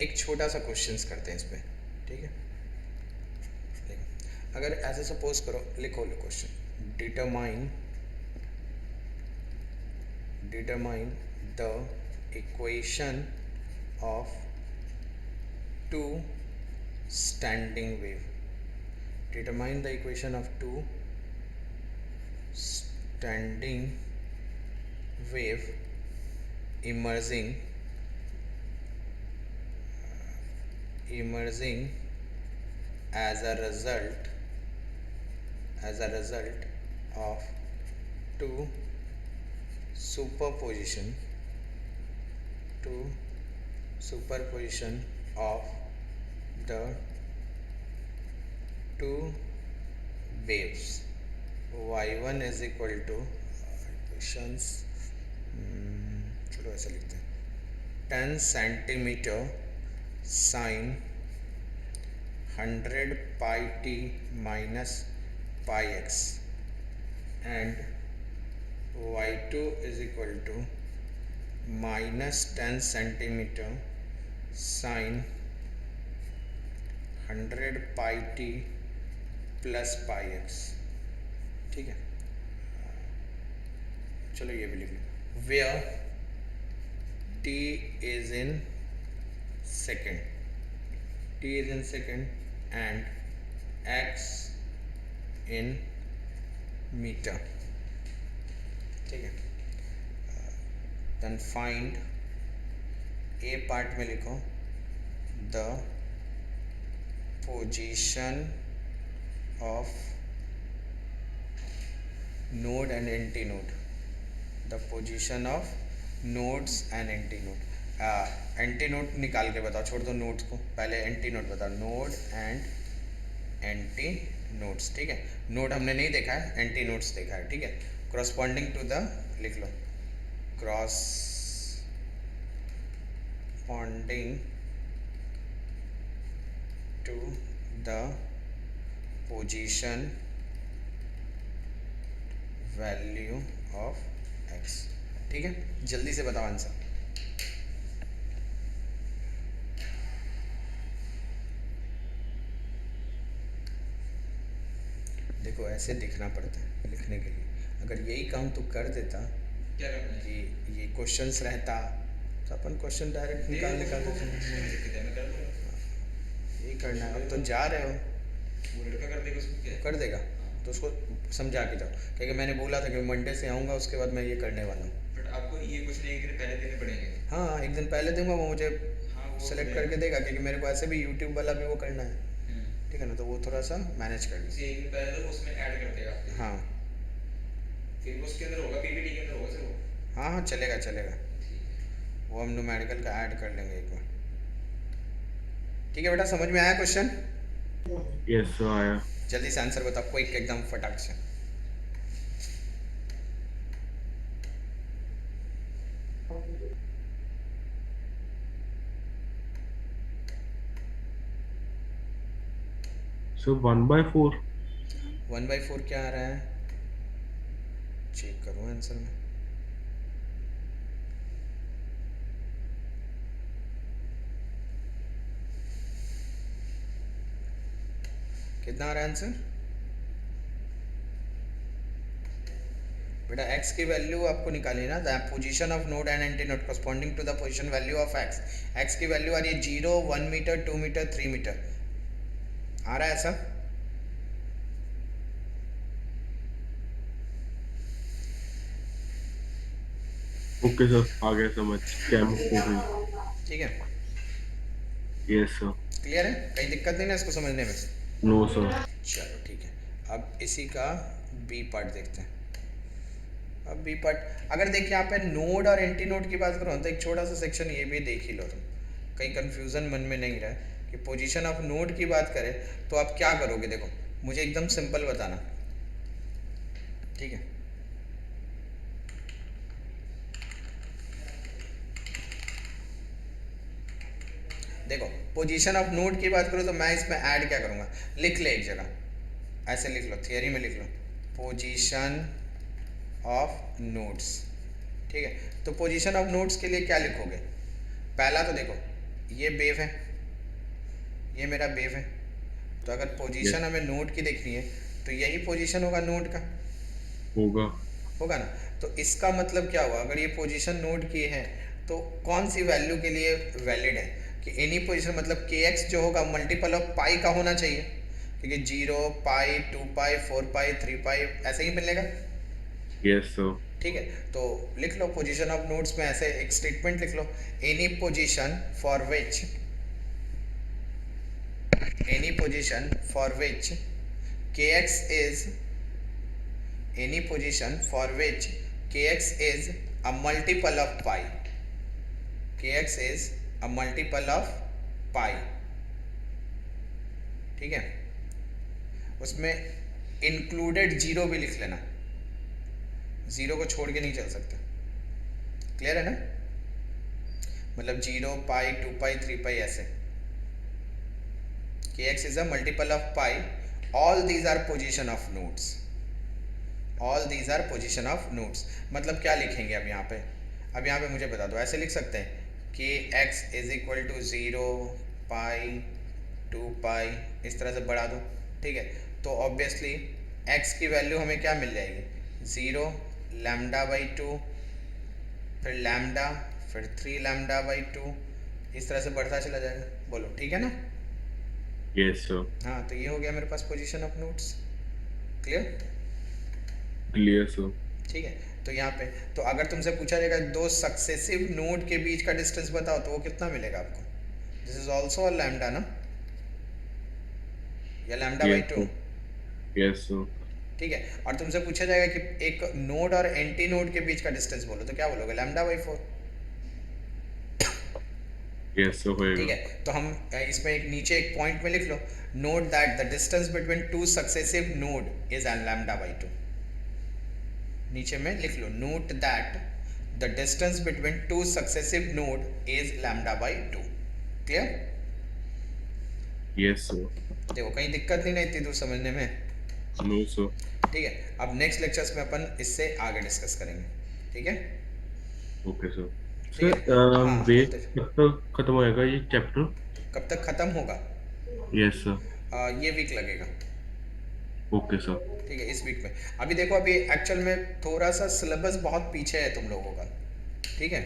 एक छोटा सा क्वेश्चंस करते हैं इस पे। ठीक है, देखो अगर ऐसे सपोज करो, लिखो लो question, determine determine the equation of two standing wave, determine the equation of two standing wave emerging as a result of two superposition of the two waves, y1 is equal to equations, चलो ऐसा लिखते हैं, 10 centimetre sine 100 pi t minus pi x and y2 is equal to minus 10 centimetre sine 100 pi t plus pi x. ठीक है, चलो ये भी लिख लो। Where t is in second, t is in second and x in meter। ठीक है, then find a part में लिखो the position of node and antinode, the position of nodes and antinode। Antinode निकाल के बताओ, छोड़ दो नोड्स को, पहले एंटीनोड बताओ। Node and anti nodes. ठीक है, नोड हमने नहीं देखा है, एंटी नोड्स देखा है। ठीक है, क्रॉसपॉन्डिंग टू द, लिख लो, corresponding to the position value of x. ठीक है, जल्दी से बताओ आंसर। देखो ऐसे दिखना पड़ता है लिखने के लिए। अगर यही काम तू कर देता, क्या करना है? ये क्वेश्चंस रहता तो अपन क्वेश्चन डायरेक्ट निकाल देते। यही करना है। अब तो जा रहे हो, वो लड़का कर देगा, उसको क्या है? कर देगा तो उसको समझा के जाओ, क्योंकि मैंने बोला था कि मंडे से आऊँगा, उसके बाद मैं ये करने वाला हूँ। बट आपको ये क्वेश्चन एक दिन पहले देने पड़ेंगे। हाँ, एक दिन पहले दूंगा, वो मुझे हाँ, वो सेलेक्ट हो करके देगा, क्योंकि मेरे को ऐसे भी यूट्यूब वाला भी वो करना है। हम्म। ठीक है ना, तो वो थोड़ा सा मैनेज कर लीजिए। उसे एक दिन पहले तो उसमें ऐड कर देगा आपके। हाँ फिर वो उसके अंदर होगा, पीपीटी के अंदर होगा सर वो। हाँ हाँ, चलेगा चलेगा, ठीक है। वो हम न्यूमेरिकल का ऐड कर लेंगे एक बार। ठीक है बेटा, समझ में आया क्वेश्चन? यस सर आया। जल्दी से आंसर बताओ, क्विक एकदम फटाक से। सर 1/4। 1/4 क्या आ रहा है, चेक करो आंसर में। कितना आ रहा है आंसर बेटा? x की वैल्यू आपको निकाली ना, the position of node and antinode corresponding to the position value of x। x की वैल्यू आ रही है 0, 1 मीटर, 2 मीटर, 3 मीटर। आ रहा है ऐसा? ओके सर, आ गया समझ। कैम हो गई। ठीक है, यस सर। क्लियर है? कहीं दिक्कत नहीं ना इसको समझने में? No sir. चलो ठीक है, अब इसी का बी पार्ट देखते हैं। अब बी पार्ट, अगर देखिए यहाँ पे नोड और एंटी नोड की बात करो तो एक छोटा सा सेक्शन ये भी देख ही लो तुम, कहीं कंफ्यूजन मन में नहीं रहे कि पोजीशन ऑफ नोड की बात करें तो आप क्या करोगे। देखो मुझे एकदम सिंपल बताना, ठीक है? देखो पोजीशन ऑफ नोड की बात करो तो मैं इसमें ऐड क्या करूँगा, लिख ले एक जगह, ऐसे लिख लो, थियरी में लिख लो, पोजीशन ऑफ नोड्स। ठीक है, तो पोजीशन ऑफ नोड्स के लिए क्या लिखोगे? पहला तो देखो ये बेव है, ये मेरा बेव है, तो अगर पोजीशन हमें नोड की देखनी है तो यही पोजीशन होगा नोड का, होगा ना? तो इसका मतलब क्या हुआ, अगर ये पोजीशन नोड की है तो कौन सी वैल्यू के लिए वैलिड है कि एनी पोजीशन, मतलब के एक्स जो होगा मल्टीपल ऑफ पाई का होना चाहिए, क्योंकि 0 पाई 2 पाई 4 पाई 3 पाई ऐसे ही मिलेगा। Yes sir. ठीक है, तो लिख लो पोजीशन ऑफ नोड्स में ऐसे एक स्टेटमेंट लिख लो, any position for which kx is any position for which kx is a multiple of pi, kx is a multiple of pi। ठीक है, उसमें इंक्लूडेड जीरो भी लिख लेना, जीरो को छोड़ के नहीं चल सकता। क्लियर है ना? मतलब 0 पाई 2 पाई 3 पाई ऐसे। कि x is a multiple of pi, all these are position of nodes, all these are position of nodes. मतलब क्या लिखेंगे अब यहाँ पे, अब यहाँ पे मुझे बता दो, ऐसे लिख सकते हैं कि x इज इक्वल टू 0 पाई 2 पाई, इस तरह से बढ़ा दो, ठीक है। तो ऑब्वियसली x की वैल्यू हमें क्या मिल जाएगी, 0 लैम्डा बाई 2, फिर लैम्डा, फिर 3 लैम्डा बाई 2, इस तरह से बढ़ता चला जाएगा। बोलो ठीक है ना? Yes sir. हाँ, तो ये हो गया मेरे पास position of nodes. Clear? Clear sir. ठीक है। तो यहाँ पे तो अगर तुमसे पूछा जाएगा दो सक्सेसिव नोड के बीच का डिस्टेंस बताओ, तो वो कितना मिलेगा आपको? This is also a lambda ना, या lambda by yes 2। Sir. Yes sir. ठीक है। और तुमसे पूछा जाएगा कि एक नोड और एंटी नोड के बीच का डिस्टेंस बोलो, तो क्या बोलोगे? Lambda by 4। यस सर ठीक होएगा। है। तो हम इसमें एक नीचे एक पॉइंट में लिख लो, note that the distance between two successive node is n lambda by 2। नीचे में लिख लो, note that the distance between two successive node is lambda by 2। Clear? Yes sir. देखो कहीं दिक्कत नहीं रहती तो समझने में। No sir. ठीक है। अब नेक्स्ट लेक्चर्स में अपन इससे आगे डिस्कस करेंगे। ठीक है? Okay sir. ठीक है। सर हाँ वेट बोलते कब तक खत्म होएगा ये चैप्टर? कब तक खत्म होगा? Yes sir. ये वीक लगेगा। Okay sir. ठीक है, इस वीक में। अभी देखो, अभी एक्चुअल में थोड़ा सा सिलेबस बहुत पीछे है तुम लोगों का। ठीक है?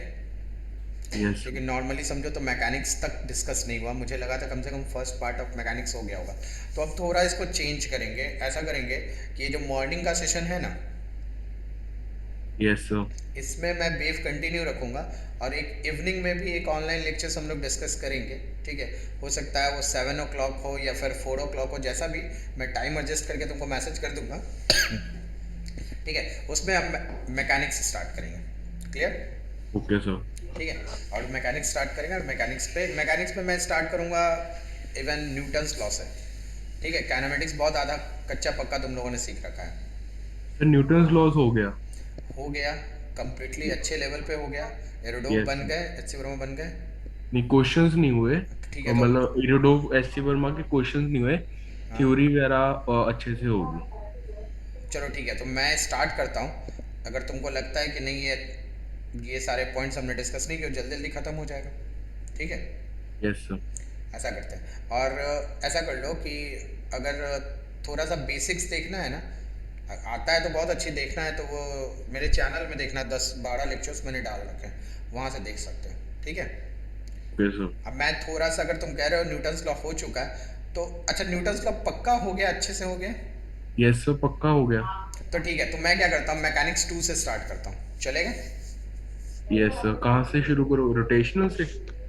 यस क्योंकि सर। नॉर्मली समझो तो मैकेनिक्स तक डिस्कस नहीं हुआ, मुझे लगा था कम से come first part of mechanics हो गया होगा। तो अब थोड़ा इसको चेंज करेंगे, ऐसा करेंगे कि ये जो मॉर्निंग का सेशन है ना, यस सर। इसमें मैं बेव कंटिन्यू रखूँगा, और एक इवनिंग में भी एक ऑनलाइन लेक्चर्स हम लोग डिस्कस करेंगे। ठीक है? हो सकता है वो 7 o'clock हो या फिर 4 o'clock हो, जैसा भी, मैं टाइम एडजस्ट करके तुमको मैसेज कर दूंगा। ठीक है? उसमें हम मैकेनिक्स स्टार्ट करेंगे। क्लियर? Okay sir. ठीक है। और मैकेनिक्स स्टार्ट करेंगे, और मैकेनिक्स पे मैं स्टार्ट करूँगा इवन न्यूटन्स लॉ से। ठीक है? काइनेमेटिक्स बहुत आधा कच्चा पक्का तुम लोगों ने सीख रखा है। सर न्यूटन्स लॉज हो गया? हो गया कंप्लीटली, अच्छे लेवल पे हो गया। एरोडोव यस बन सर। गए, एच सी वर्मा बन गए। नहीं क्वेश्चंस नहीं हुए, ठीक है। तो मतलब इरोडोव एससी वर्मा के क्वेश्चंस नहीं हुए, हाँ, थ्योरी वगैरह अच्छे से होगी। चलो ठीक है, तो मैं स्टार्ट करता हूँ। अगर तुमको लगता है कि नहीं ये सारे पॉइंट्स हमने डिस्कस नहीं किए, जल्दी जल्दी ख़त्म हो जाएगा। ठीक है? Yes sir. ऐसा करते हैं। और ऐसा कर लो कि अगर थोड़ा सा बेसिक्स देखना है ना, आता है तो बहुत अच्छी, देखना है तो वो मेरे चैनल में देखना, 10-12 लेक्चर्स मैंने डाल रखे हैं, वहाँ से देख सकते हैं। ठीक है? Okay sir. अब मैं थोड़ा सा, अगर तुम कह रहे हो न्यूटन्स लॉ हो चुका है, तो अच्छा न्यूटन्स लॉ पक्का हो गया, अच्छे से हो गया? यस सर पक्का हो गया। तो ठीक है, तो मैं क्या करता हूँ, मैकेनिक्स 2 से स्टार्ट करता हूँ, चलेगा? यस सर कहाँ से शुरू करो, रोटेशनल से?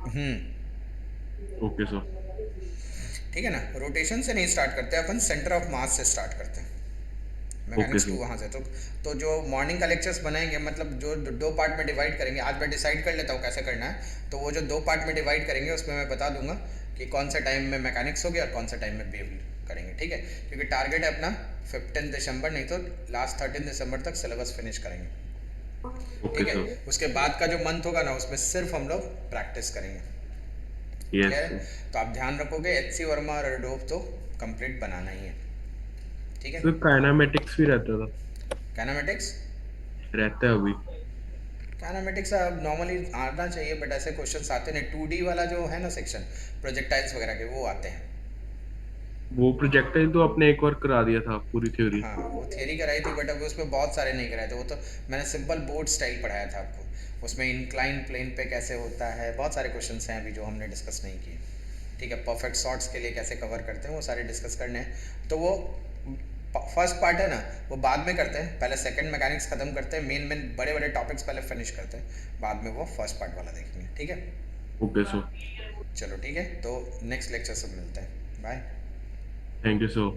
हम्म। Okay sir. ठीक है ना? रोटेशन से नहीं स्टार्ट करते अपन, सेंटर ऑफ मास से स्टार्ट करते हैं। Okay mechanics 2 sir. वहाँ से। तो जो मॉर्निंग का लेक्चर्स बनाएंगे, मतलब जो दो पार्ट में डिवाइड करेंगे, आज मैं डिसाइड कर लेता हूँ कैसे करना है। तो वो जो 2 पार्ट में डिवाइड करेंगे, उसमें मैं बता दूंगा कि कौन सा टाइम में मैकेनिक्स हो गया और कौन सा टाइम में वेव करेंगे। ठीक है? क्योंकि टारगेट है अपना 15 दिसंबर, नहीं तो लास्ट 13 दिसंबर तक सिलेबस फिनिश करेंगे। ओके ठीक है? सर। उसके बाद का जो मंथ होगा ना, उसमें सिर्फ हम लोग प्रैक्टिस करेंगे। ठीक यस है? सर। तो आप ध्यान रखोगे, एच सी वर्मा और एडोब तो कंप्लीट बनाना ही है। ठीक है? सर काइनेमेटिक्स भी रहता था? काइनेमेटिक्स, रहता है अभी? काइनेमेटिक्स अब नॉर्मली आना चाहिए, बट ऐसे क्वेश्चंस आते नहीं। 2D वाला जो है ना सेक्शन, प्रोजेक्टाइल्स वगैरह के, वो आते हैं। वो प्रोजेक्टाइल तो आपने एक बार करा दिया था पूरी थ्योरी। हाँ, वो थियरी कराई थी, बट अब उसमें बहुत सारे नहीं कराए थे। वो तो मैंने सिंपल बोर्ड स्टाइल पढ़ाया था आपको। उसमें इंक्लाइन प्लेन पे कैसे होता है, बहुत सारे क्वेश्चंस हैं अभी जो हमने डिस्कस नहीं किए। ठीक है? परफेक्ट शॉट्स के लिए कैसे कवर करते हैं, वो सारे डिस्कस करने हैं। तो वो फर्स्ट पार्ट है ना, वो बाद में करते हैं। पहले सेकंड मैकेनिक्स खत्म करते हैं, मेन मेन बड़े बड़े टॉपिक्स पहले फिनिश करते हैं, बाद में वो फर्स्ट पार्ट वाला देखेंगे। ठीक है? Okay sir. चलो ठीक है, तो नेक्स्ट लेक्चर से मिलते हैं। बाय। Thank you sir.